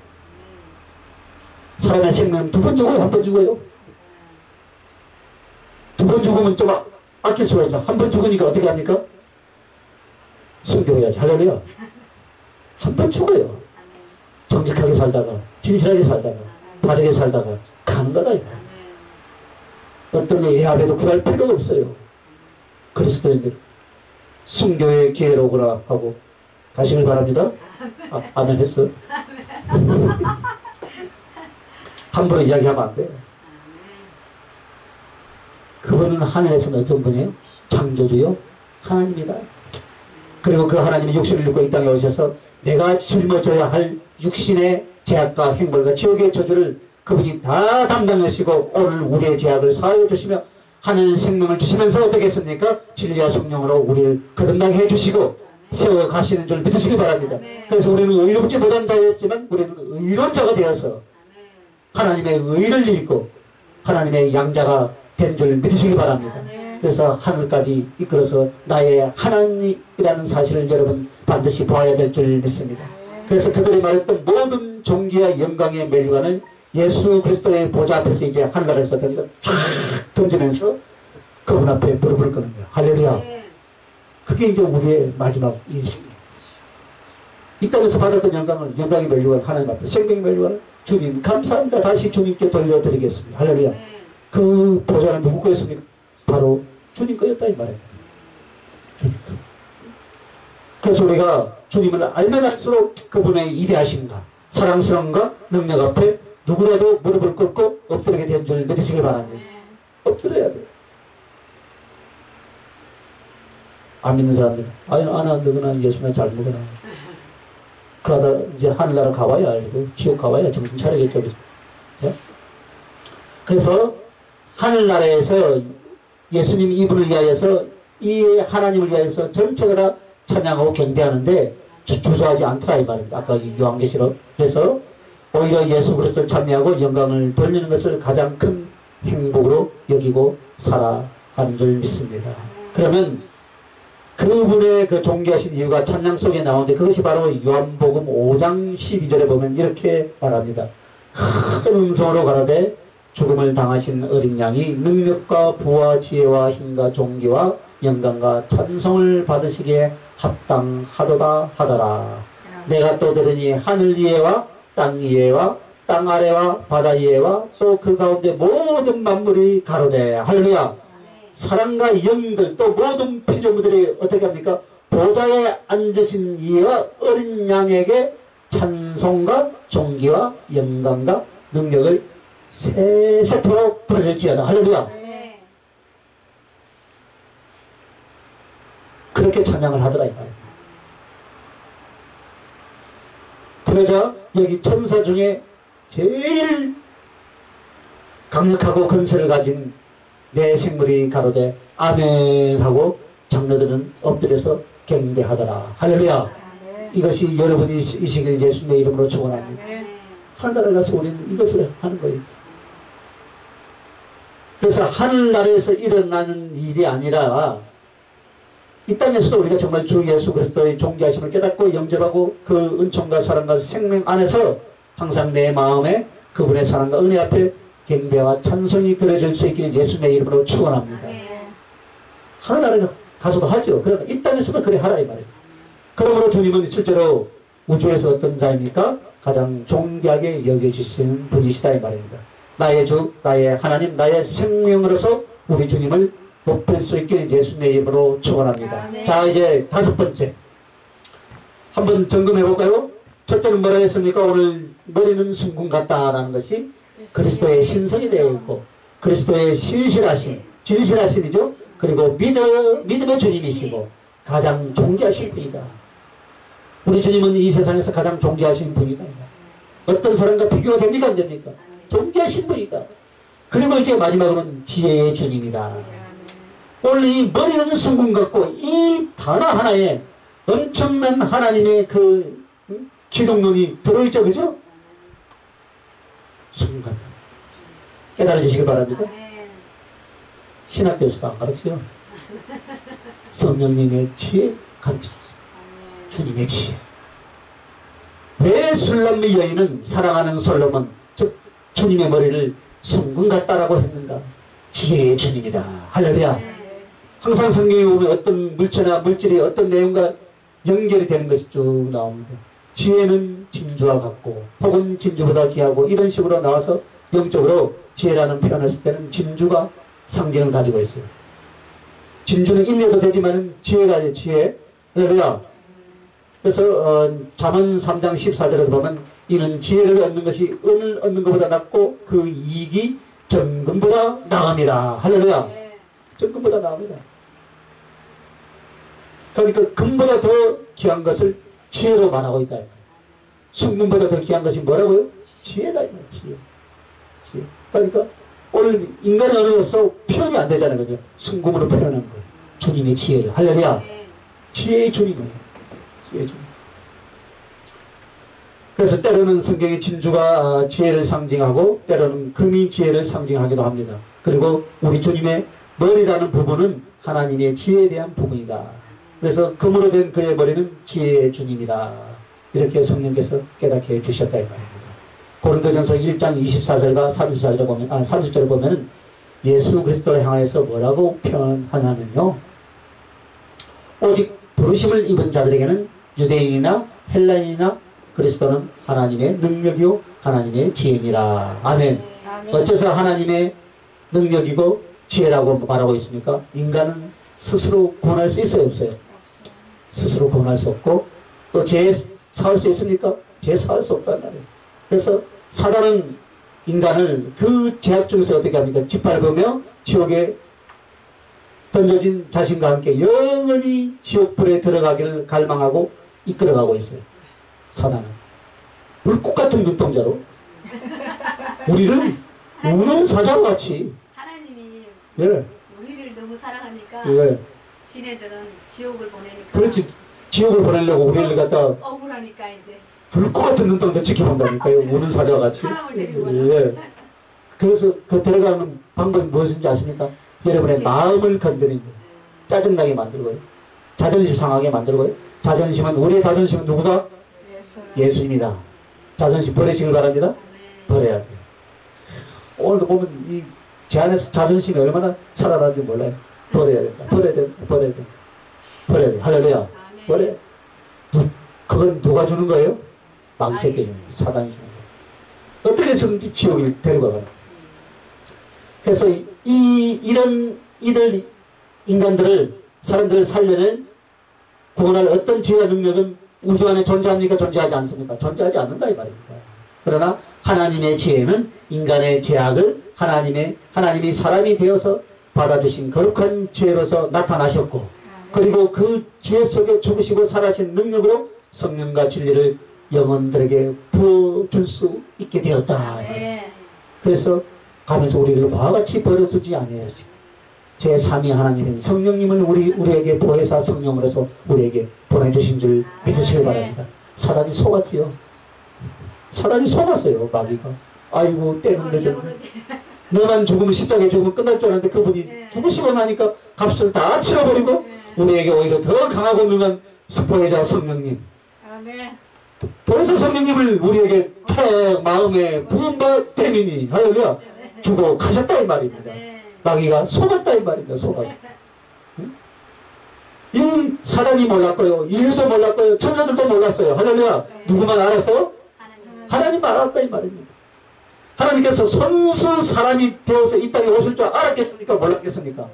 사람의 생명 두 번 죽어요? 한 번 죽어요? 두 번 죽으면 좀 아낄 수가 있지만 한 번 죽으니까 어떻게 합니까? 순교해야지. 할렐루야. 한 번 죽어요. 정직하게 살다가 진실하게 살다가 바르게 살다가 가는 거다. 어떤 예합에도 굴할 필요가 없어요. 그리스도인들 순교의 기회로 오거나 하고 가시길 바랍니다. 아멘 했어? 함부로 이야기하면 안 돼요. 그분은 하늘에서는 어떤 분이에요? 창조주요 하나님이다. 그리고 그 하나님이 육신을 입고 이 땅에 오셔서 내가 짊어져야 할 육신의 죄악과 행벌과 지옥의 저주를 그분이 다 담당하시고 오늘 우리의 죄악을 사하여 주시며 하늘 생명을 주시면서 어떻게 했습니까? 진리와 성령으로 우리를 거듭나게 해주시고 세워 가시는 줄 믿으시기 바랍니다. 그래서 우리는 의롭지 못한 자였지만 우리는 의로운 자가 되어서 하나님의 의를 입고 하나님의 양자가 된 줄 믿으시기 바랍니다. 그래서 하늘까지 이끌어서 나의 하나님이라는 사실을 여러분 반드시 보아야 될 줄 믿습니다. 그래서 그들이 말했던 모든 존귀와 영광의 멸관을 예수 그리스도의 보좌 앞에서 이제 하늘나라에서 던지면서 그분 앞에 무릎을 꿇는 거예요. 할렐루야. 그게 이제 우리의 마지막 인생이에요. 이 땅에서 받았던 영광의 멸관을 하나님 앞에 생명의 멸관을 주님 감사합니다. 다시 주님께 돌려드리겠습니다. 할렐루야. 그 보좌는 누구 거였습니까? 바로 주님 거였다 이 말입니다. 주님 거. 그래서 우리가 주님을 알면 알수록 그분의 위대하심과 사랑스러움과 능력 앞에 누구라도 무릎을 꿇고 엎드리게 된 줄 믿으시기 바랍니다. 엎드려야 돼요. 안 믿는 사람들 아니 너는 예수나 잘 먹어라. 그러다 이제 하늘나라 가봐야 알고 지옥 가봐야 정신 차리겠죠. 예? 그래서 하늘나라에서 예수님 이분을 위하여서 이 하나님을 위하여서 전체가 다 찬양하고 경배하는데 주저하지 않더라 이 말입니다. 아까 요한계시록. 그래서 오히려 예수 그리스도를 찬미하고 영광을 돌리는 것을 가장 큰 행복으로 여기고 살아가는 줄 믿습니다. 그러면 그분의 그 존귀하신 이유가 찬양 속에 나오는데 그것이 바로 요한복음 5장 12절에 보면 이렇게 말합니다. 큰 음성으로 가라되 죽음을 당하신 어린 양이 능력과 부와 지혜와 힘과 존귀와 영광과 찬송을 받으시기에 합당하도다 하더라. 내가 또 들으니 하늘 위에와 땅 위에와 땅 아래와 바다 위에와 또 그 가운데 모든 만물이 가로되 할렐루야. 사람과 영들 또 모든 피조물들이 어떻게 합니까? 보좌에 앉으신 이와 어린 양에게 찬송과 존귀와 영광과 능력을 세세토록 부를지어다. 할렐루야. 그렇게 찬양을 하더라 이 말입니다. 그러자 여기 천사 중에 제일 강력하고 근세를 가진 내 생물이 가로되 아멘 하고 장로들은 엎드려서 경배하더라. 할렐루야. 이것이 여러분이 이 시길 예수님의 이름으로 축원합니다. 하늘나라에 가서 우리는 이것을 하는 거예요. 그래서 하늘나라에서 일어나는 일이 아니라 이 땅에서도 우리가 정말 주 예수 그리스도의 존귀하심을 깨닫고 영접하고 그 은총과 사랑과 생명 안에서 항상 내 마음에 그분의 사랑과 은혜 앞에 경배와 찬송이 드려질 수 있길 예수님의 이름으로 축원합니다. 하늘나라에 가서도 하죠. 그러나 이 땅에서도 그래 하라 이 말이에요. 그러므로 주님은 실제로 우주에서 어떤 자입니까? 가장 존귀하게 여겨지시는 분이시다 이 말입니다. 나의 주, 나의 하나님, 나의 생명으로서 우리 주님을 높일 수 있길 예수님의 이름으로 축원합니다. 자 이제 다섯 번째 한번 점검해 볼까요? 첫째는 뭐라 했습니까? 오늘 머리는 숭궁 같다라는 것이 그리스도의 신성이 되어 있고 그리스도의 신실하심, 진실하심이죠. 그리고 믿음의 주님이시고 가장 존귀하신 분이다. 우리 주님은 이 세상에서 가장 존귀하신 분이다. 어떤 사람과 비교가 됩니까? 안 됩니까? 존귀하신 분이다. 그리고 이제 마지막으로는 지혜의 주님이다. 오늘 이 머리는 숭궁 같고 이 단어 하나에 엄청난 하나님의 그 기독론이 들어있죠. 그죠? 숭궁 같다. 깨달아지시길 바랍니다. 신학교에서도 안 가르쳐요. 성령님의 지혜 가르쳐줬어요. 주님의 지혜. 왜 술람미 여인은 사랑하는 솔로몬 즉 주님의 머리를 숭궁 같다라고 했는가? 지혜의 주님이다. 할렐루야. 항상 성경에 보면 어떤 물체나 물질이 어떤 내용과 연결이 되는 것이 쭉 나옵니다. 지혜는 진주와 같고 혹은 진주보다 귀하고 이런 식으로 나와서 영적으로 지혜라는 표현을 쓸 때는 진주가 상징을 가지고 있어요. 진주는 인내도 되지만 지혜가 지혜. 할렐루야. 그래서 잠언 3장 14절에도 보면 이는 지혜를 얻는 것이 은을 얻는 것보다 낫고 그 이익이 정금보다 나음이라. 할렐루야. 정금보다 나음이다. 그러니까 금보다 더 귀한 것을 지혜로 말하고 있다. 숭궁보다 더 귀한 것이 뭐라고요? 지혜다. 지혜. 지혜. 그러니까 오늘 인간의 언어로서 표현이 안 되잖아요. 그죠? 숭궁으로 표현한 거예요. 주님의 지혜예요. 할렐루야. 지혜의 주님이에요. 쓰여줍니다. 그래서 때로는 성경의 진주가 지혜를 상징하고 때로는 금이 지혜를 상징하기도 합니다. 그리고 우리 주님의 머리라는 부분은 하나님의 지혜에 대한 부분이다. 그래서 금으로 된 그의 머리는 지혜의 주님이다. 이렇게 성령께서 깨닫게 해주셨다 이 말입니다. 고린도전서 1장 24절과 34절을 보면, 30절을 보면 예수 그리스도를 향해서 뭐라고 표현하냐면요. 오직 부르심을 입은 자들에게는 유대인이나 헬라인이나 그리스도는 하나님의 능력이요 하나님의 지혜니라. 아멘. 아멘. 어째서 하나님의 능력이고 지혜라고 말하고 있습니까? 인간은 스스로 구원할 수 있어요 없어요? 스스로 구원할 수 없고 또 죄 사할 수 있습니까? 죄 사할 수 없단 말이에요. 그래서 사단은 인간을 그 죄악 중에서 어떻게 합니까? 짓밟으며 지옥에 던져진 자신과 함께 영원히 지옥불에 들어가기를 갈망하고 이끌어가고 있어요. 사단은 불꽃 같은 눈동자로 우리를 우는 사자와 같이 하나님이 예, 우리를 너무 사랑하니까 예. 지네들은 지옥을 보내니까 그렇지. 지옥을 보내려고 우리를 갖다 억울하니까 이제 불꽃 같은 눈동자 지켜본다니까요. 우는 사자와 같이. 사람을 데리고 예. 그래서 그 들어가는 방법이 무엇인지 아십니까? 여러분의 그치. 마음을 건드리는 거예요. 짜증나게 만들고요. 자존심 상하게 만들고요. 자존심은 우리의 자존심은 누구다? 예수입니다. 자존심 버리시길 바랍니다. 버려야 돼요. 오늘도 보면 이 제 안에서 자존심이 얼마나 살아나는지 몰라요. 버려야 된다. 버려야 된다. 버려야 된다. 버려야 돼. 할렐루야. 아멘. 버려. 그건 누가 주는 거예요? 망세께 주는 거예요. 사단이 주는 거예요. 어떻게 해서든지 지옥에 데리고 가요. 그래서 이런 이들 인간들을 사람들을 살려낼 구원할 어떤 지혜와 능력은 우주 안에 존재합니까? 존재하지 않습니까? 존재하지 않는다 이 말입니다. 그러나 하나님의 지혜는 인간의 죄악을 하나님이 사람이 되어서 받아주신 거룩한 지혜로서 나타나셨고 그리고 그 지혜 속에 죽으시고 살아신 능력으로 성령과 진리를 영혼들에게 부어줄 수 있게 되었다. 네. 그래서 가면서 우리를 그와 같이 버려두지 아니하시. 제3위 하나님은 성령님을 우리에게 보혜사 성령으로서 우리에게 보내주신 줄 믿으시길 바랍니다. 사단이 속았지요. 사단이 속았어요. 마귀가. 아이고 때는 늦어. 너만 죽으면 십자가에 죽으면 끝날 줄 알았는데 그분이 네. 죽으시고 나니까 값을 다 치러버리고 우리에게 오히려 더 강하고 능한 보혜자 성령님. 아멘. 보혜사 성령님을 우리에게 탁 마음에 부음바 대민이 할렐루야 주고 가셨다 이 말입니다. 마귀가 속았다 이 말입니다. 속았어. 응? 이 사단이 몰랐고요. 인류도 몰랐고요. 천사들도 몰랐어요. 할렐루야. 누구만 알아서? 하나님 알았다 이 말입니다. 하나님께서 선수 사람이 되어서 이 땅에 오실 줄 알았겠습니까? 몰랐겠습니까?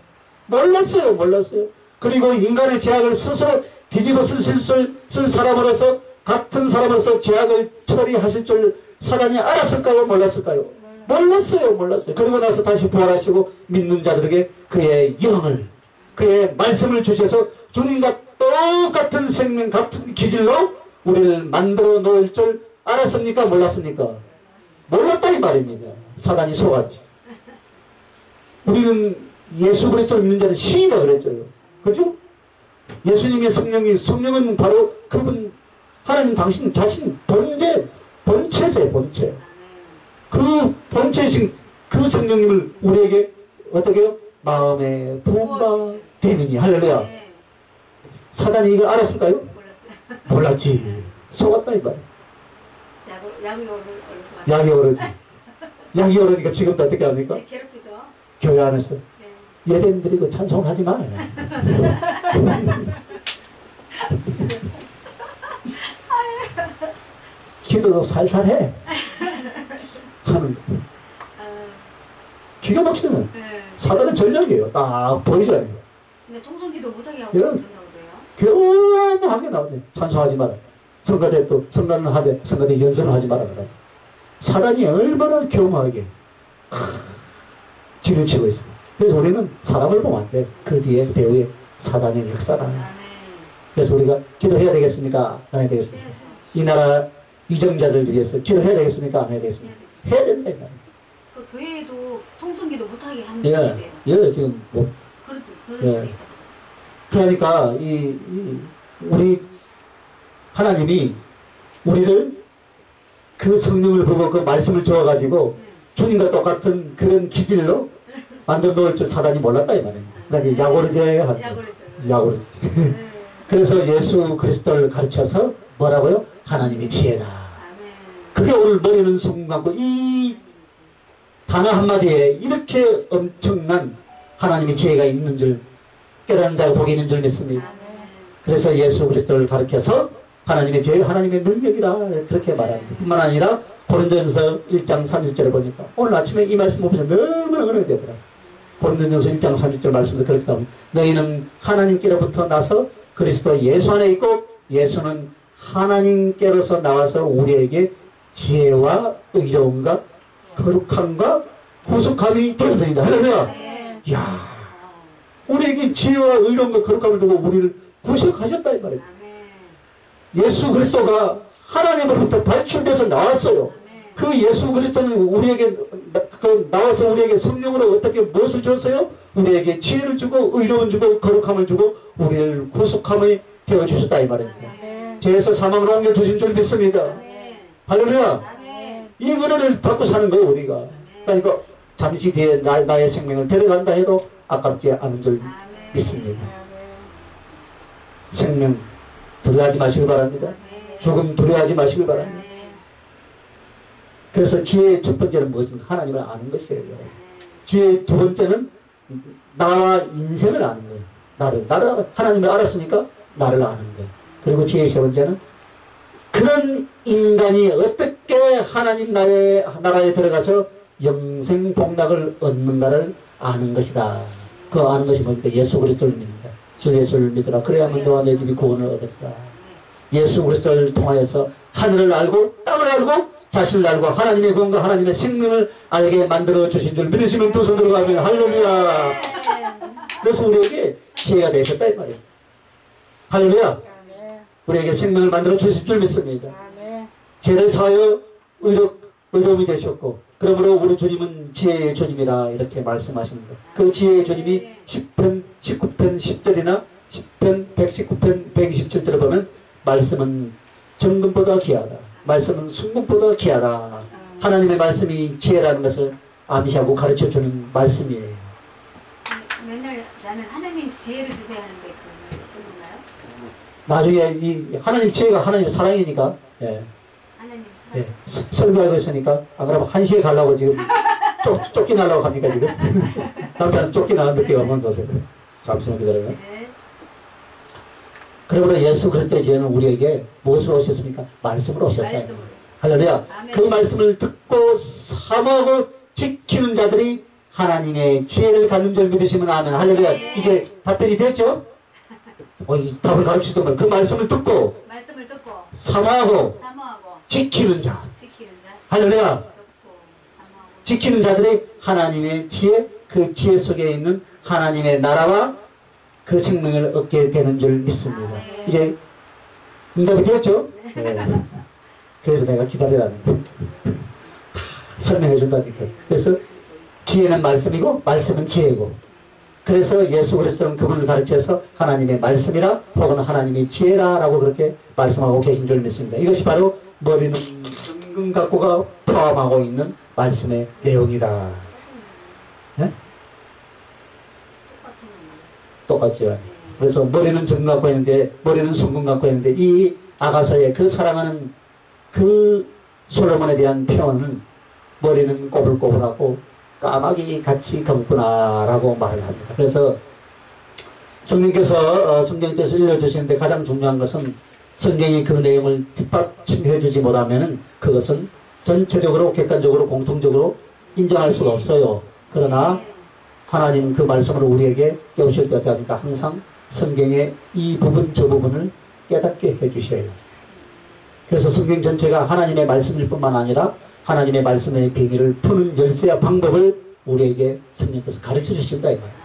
몰랐어요. 몰랐어요. 그리고 인간의 죄악을 스스로 뒤집어 쓸 사람으로서 같은 사람으로서 죄악을 처리하실 줄 사단이 알았을까요? 몰랐을까요? 몰랐어요. 몰랐어요. 그리고 나서 다시 부활하시고 믿는 자들에게 그의 영을 그의 말씀을 주셔서 주님과 똑같은 생명 같은 기질로 우리를 만들어 놓을 줄 알았습니까? 몰랐습니까? 몰랐다 이 말입니다. 사단이 속았지. 우리는 예수 그리스도를 믿는 자는 신이다 그랬죠. 그죠? 예수님의 성령은 바로 그분 하나님 당신 자신 본체세요. 본체. 그 본체이신 그 성령님을 우리에게 어떻게 해요? 마음에 부음바 되느니 할렐루야. 사단이 이걸 알았을까요? 몰랐지. 속았다 이 말. 약이 오르지. 약이 오르니까 지금도 어떻게 합니까? 네, 괴롭히죠. 교회 안에서 네. 예배님 드리고 찬송하지 마. 기도도 살살해. 하는 거. 기가 막히는 네. 사단의 전략이에요. 딱 보이잖아요. 근데 통성기도 못하게 하고 예. 그런다고 그래요? 교묘하게 나오네. 찬송하지 마라. 성가대 또 성가는 하되 성가대 연설을 하지 마라. 사단이 얼마나 교묘하게 지르치고 있습니다. 그래서 우리는 사람을 보면 안 돼. 그 뒤에 배후에 사단의 역사다. 아멘. 그래서 우리가 기도해야 되겠습니까? 안 해야 되겠습니까? 해야죠. 이 나라 위정자를 위해서 기도해야 되겠습니까? 안 해야 되겠습니까? 해야 된다. 그 교회에도 통성기도 못하게 하는 예, 분인데요. 예, 지금 뭐 그런 예. 그러니까 우리 하나님이 우리를 그 성령을 보고 그 말씀을 주어가지고 주님과 똑같은 그런 기질로 만들어 놓을 줄 사단이 몰랐다 이 말이에요. 그러니까 야고르제 하는 야고르제. 그래서 예수 그리스도를 가르쳐서 뭐라고요? 하나님의 지혜다. 그게 오늘 머리는 순금 같고 이 단어 한마디에 이렇게 엄청난 하나님의 지혜가 있는 줄 깨닫는 자가 복이 있는 줄 믿습니다. 그래서 예수 그리스도를 가르쳐서 하나님의 지혜, 하나님의 능력이라 그렇게 말합니다. 뿐만 아니라 고린도전서 1장 30절에 보니까 오늘 아침에 이 말씀 보면서 너무나 그렇게 되더라. 고린도전서 1장 30절 말씀도 그렇게 나옵니다. 너희는 하나님께로부터 나서 그리스도 예수 안에 있고 예수는 하나님께로서 나와서 우리에게 지혜와 의로움과 거룩함과 구속함이 되었느니라. 할렐루야. 이야, 우리에게 지혜와 의로움과 거룩함을 두고 우리를 구속하셨다 이 말이에요. 예수 그리스도가 하나님으로부터 발출돼서 나왔어요. 그 예수 그리스도는 우리에게 나와서 우리에게 성령으로 어떻게 무엇을 줬어요? 우리에게 지혜를 주고 의로움을 주고 거룩함을 주고 우리를 구속함이 되어주셨다 이 말입니다. 죄에서 사망으로 옮겨주신 줄 믿습니다. 할렐루야. 이 은혜를 받고 사는 거예요 우리가. 그러니까 잠시 뒤에 나의 생명을 데려간다 해도 아깝지 않은 줄 믿습니다. 생명 두려워하지 마시길 바랍니다. 죽음 두려워하지 마시길 바랍니다. 그래서 지혜의 첫 번째는 무엇입니까? 하나님을 아는 것이에요. 지혜의 두 번째는 나와 인생을 아는 거예요. 나를 하나님을 알았으니까 나를 아는 거예요. 그리고 지혜의 세 번째는 그런 인간이 어떻게 하나님 나라에 들어가서 영생 복락을 얻는가를 아는 것이다. 그 아는 것이 뭡니까? 예수 그리스도를 믿는다. 주 예수를 믿으라. 그래야만 너와 내 집이 구원을 얻으리라. 예수 그리스도를 통하여서 하늘을 알고 땅을 알고 자신을 알고 하나님의 구원과 하나님의 생명을 알게 만들어 주신 줄 믿으시면 두 손으로 가면 할렐루야. 그래서 우리에게 지혜가 되셨다 이 말이에요. 할렐루야. 우리에게 생명을 만들어 주실 줄 믿습니다. 죄를 사하여 의로움이 되셨고 그러므로 우리 주님은 지혜의 주님이라 이렇게 말씀하십니다. 그 지혜의 주님이 10편 19편 10절이나 10편 119편 127절에 보면 말씀은 정금보다 귀하다. 말씀은 순금보다 귀하다. 하나님의 말씀이 지혜라는 것을 암시하고 가르쳐주는 말씀이에요. 맨날 나는 하나님 지혜를 주세요 하는데 그건가요? 나중에 이 하나님 지혜가 하나님의 사랑이니까 예. 하나님 사랑. 예. 설교하고 있으니까 안 그러면 1시에 가려고 지금 쫓겨나려고 합니까 지금? 남편은 쫓겨나는 늦게 가면 보세요. 잠시만 기다려요. 네. 그러므로 예수 그리스도의 지혜는 우리에게 무엇으로 오셨습니까? 말씀으로 오셨다. 말씀으로. 할렐루야. 아멘. 그 말씀을 듣고 사모하고 지키는 자들이 하나님의 지혜를 갖는 줄 믿으시면 아멘. 할렐루야. 네. 이제 답변이 됐죠? 이 답을 가르치던 말. 그 말씀을 듣고 사모하고 지키는 자. 할렐루야. 사모하고 지키는 자들이 하나님의 지혜, 그 지혜 속에 있는 하나님의 나라와 그 생명을 얻게 되는 줄 믿습니다. 네. 이제 응답이 되었죠? 네. 그래서 내가 기다리라는 거예요. 설명해 준다니까. 그래서 지혜는 말씀이고 말씀은 지혜고 그래서 예수 그리스도는 그분을 가르쳐서 하나님의 말씀이라 혹은 하나님의 지혜라라고 그렇게 말씀하고 계신 줄 믿습니다. 이것이 바로 머리는 정금 갖고가 포함하고 있는 말씀의 내용이다. 네? 똑같죠. 그래서 머리는 정금 갖고 있는데 머리는 순금 갖고 있는데 이 아가서의 그 사랑하는 그 솔로몬에 대한 표현은 머리는 꼬불꼬불하고 까마귀 같이 검구나라고 말을 합니다. 그래서 성령께서 읽어주시는데 가장 중요한 것은 성경이 그 내용을 뒷받침해 주지 못하면 그것은 전체적으로 객관적으로 공통적으로 인정할 수가 없어요. 그러나 하나님 그 말씀을 우리에게 깨우칠 때 어떻게 합니까? 항상 성경의 이 부분 저 부분을 깨닫게 해주셔요. 그래서 성경 전체가 하나님의 말씀일 뿐만 아니라 하나님의 말씀의 비밀을 푸는 열쇠와 방법을 우리에게 성령께서 가르쳐 주신다 이 말이에요.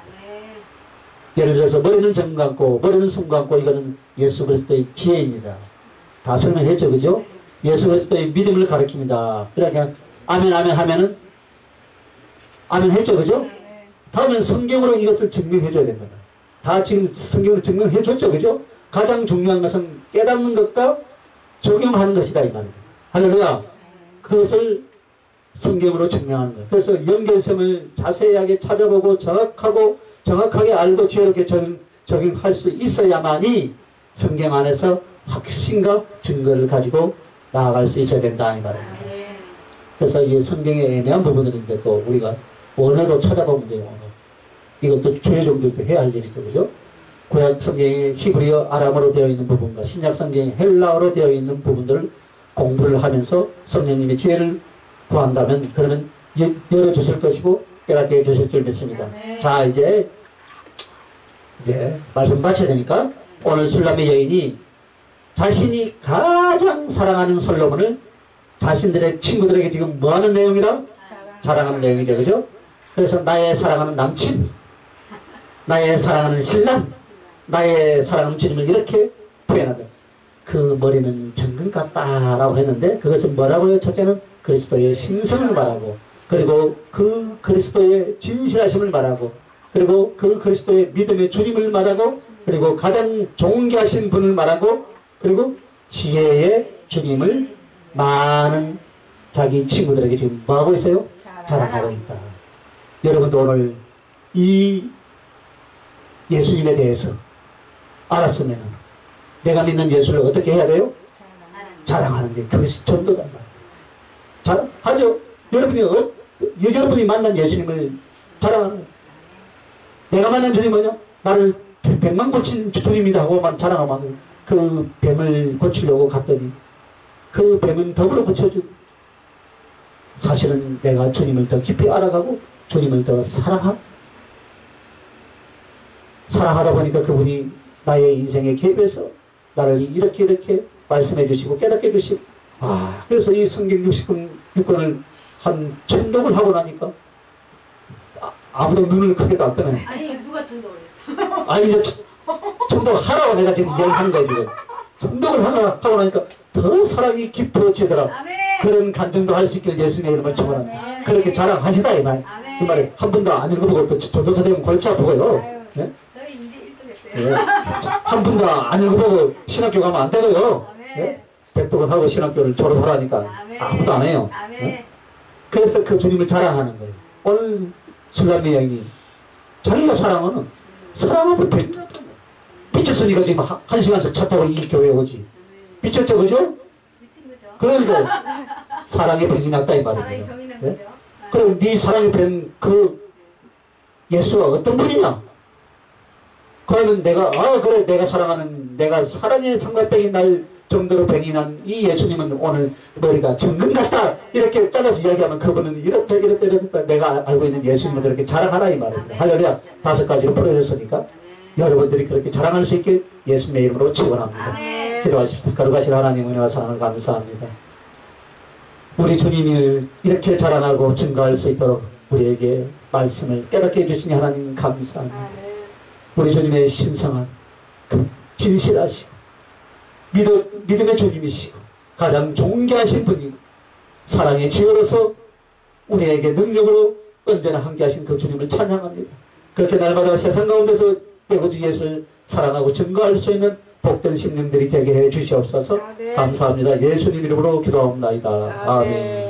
예를 들어서 머리는 정 같고 머리는 손 같고 이거는 예수 그리스도의 지혜입니다. 다 설명했죠, 그죠? 예수 그리스도의 믿음을 가르칩니다. 그러니까 아멘 아멘 하면은 아멘 했죠, 그죠? 다음엔 성경으로 이것을 증명해 줘야 된다. 다 지금 성경으로 증명해 줬죠, 그죠? 가장 중요한 것은 깨닫는 것과 적용하는 것이다 이 말입니다. 할렐루야. 그것을 성경으로 증명하는 거예요. 그래서 연결성을 자세하게 찾아보고 정확하게 알고 지혜롭게 적용할 수 있어야만이 성경 안에서 확신과 증거를 가지고 나아갈 수 있어야 된다 이 말이에요. 그래서 이 성경의 애매한 부분을 이제 또 우리가 원어로 찾아보면 돼요. 이것도 주의 종들도 해야 할 일이죠. 그죠? 구약 성경에 히브리어, 아람어로 되어 있는 부분과 신약 성경에 헬라어로 되어 있는 부분들을 공부를 하면서 성령님의 지혜를 구한다면 그러면 열어주실 것이고 깨닫게 해주실 줄 믿습니다. 자, 이제 말씀 마쳐야 되니까 오늘 술람의 여인이 자신이 가장 사랑하는 솔로몬을 자신들의 친구들에게 지금 뭐하는 내용이라? 자랑하는 내용이죠. 그죠? 그래서 나의 사랑하는 남친, 나의 사랑하는 신랑, 나의 사랑하는 주님을 이렇게 표현한다. 그 머리는 정금 같다라고 했는데 그것은 뭐라고요? 첫째는 그리스도의 신성을 말하고, 그리고 그 그리스도의 진실하심을 말하고, 그리고 그 그리스도의 믿음의 주님을 말하고, 그리고 가장 존귀하신 분을 말하고, 그리고 지혜의 주님을 많은 자기 친구들에게 지금 뭐하고 있어요? 자랑하고 있다. 여러분도 오늘 이 예수님에 대해서 알았으면 내가 믿는 예수를 어떻게 해야 돼요? 자랑하는 게 그것이 전도다. 자랑하죠. 여러분이 만난 예수님을 자랑하는 거예요. 내가 만난 주님이 뭐냐? 나를 뱀만 고친 주님이다 하고만 자랑하면 그 뱀을 고치려고 갔더니 그 뱀은 더불어 고쳐주고, 사실은 내가 주님을 더 깊이 알아가고 주님을 더 사랑하다 보니까 그분이 나의 인생에 개입해서 나를 이렇게 말씀해 주시고 깨닫게 해주시고, 그래서 이 성경 66권을 한 전독을 하고 나니까 아무도 눈을 크게도 안 뜨네. 아니 누가 전독을 했어? 아니 이제 전독하라고 내가 지금 이야기하는 거야 지금. 전독을 하고 나니까 더 사랑이 깊어지더라. 그런 간증도 할 수 있길 예수님의 이름을 축원합니다. 그렇게 자랑하시다 이 말. 이 말에 한 번도 안 읽어보고 또 전도사 되면 골치 아프고요. 네? 저희 이제 1등 했어요. 네. 한 번도 안 읽어보고 신학교 가면 안 되고요. 네? 백독을 하고 신학교를 졸업하라니까 아무도 안 해요. 네? 그래서 그 주님을 자랑하는 거예요. 오늘 술람의 여인이 자기가 사랑하는 사랑하면 미쳤으니까 지금 한 시간씩 차 타고 이 교회에 오지. 미쳤죠, 그죠? 미친 거죠. 그러니까 사랑의 병이 났다 이 말이에요. 사랑의 병이 난 네? 거죠. 그럼 네 사랑의 병 그 예수가 어떤 분이냐? 그러면 그래 내가 사랑하는 내가 사랑의 삼각병이 날 정도로 병이 난 이 예수님은 오늘 머리가 정금 같다 이렇게 잘라서 이야기하면 그분은 이렇다 내가 알고 있는 예수님을 그렇게 자랑하라 이 말입니다. 할렐루야. 5가지로 풀어졌으니까 여러분들이 그렇게 자랑할 수 있길 예수님의 이름으로 축원합니다. 기도하십시오. 거룩하신 하나님 은혜와 사랑을 감사합니다. 우리 주님을 이렇게 자랑하고 증거할 수 있도록 우리에게 말씀을 깨닫게 해주시니 하나님 감사합니다. 우리 주님의 신성한 진실하시고 믿음의 주님이시고 가장 존귀하신 분이고 사랑의 지혜로서 우리에게 능력으로 언제나 함께하신 그 주님을 찬양합니다. 그렇게 날마다 세상 가운데서 대구주 예수를 사랑하고 증거할 수 있는 복된 심령들이 되게 해 주시옵소서. 감사합니다. 예수님 이름으로 기도합니다. 아멘.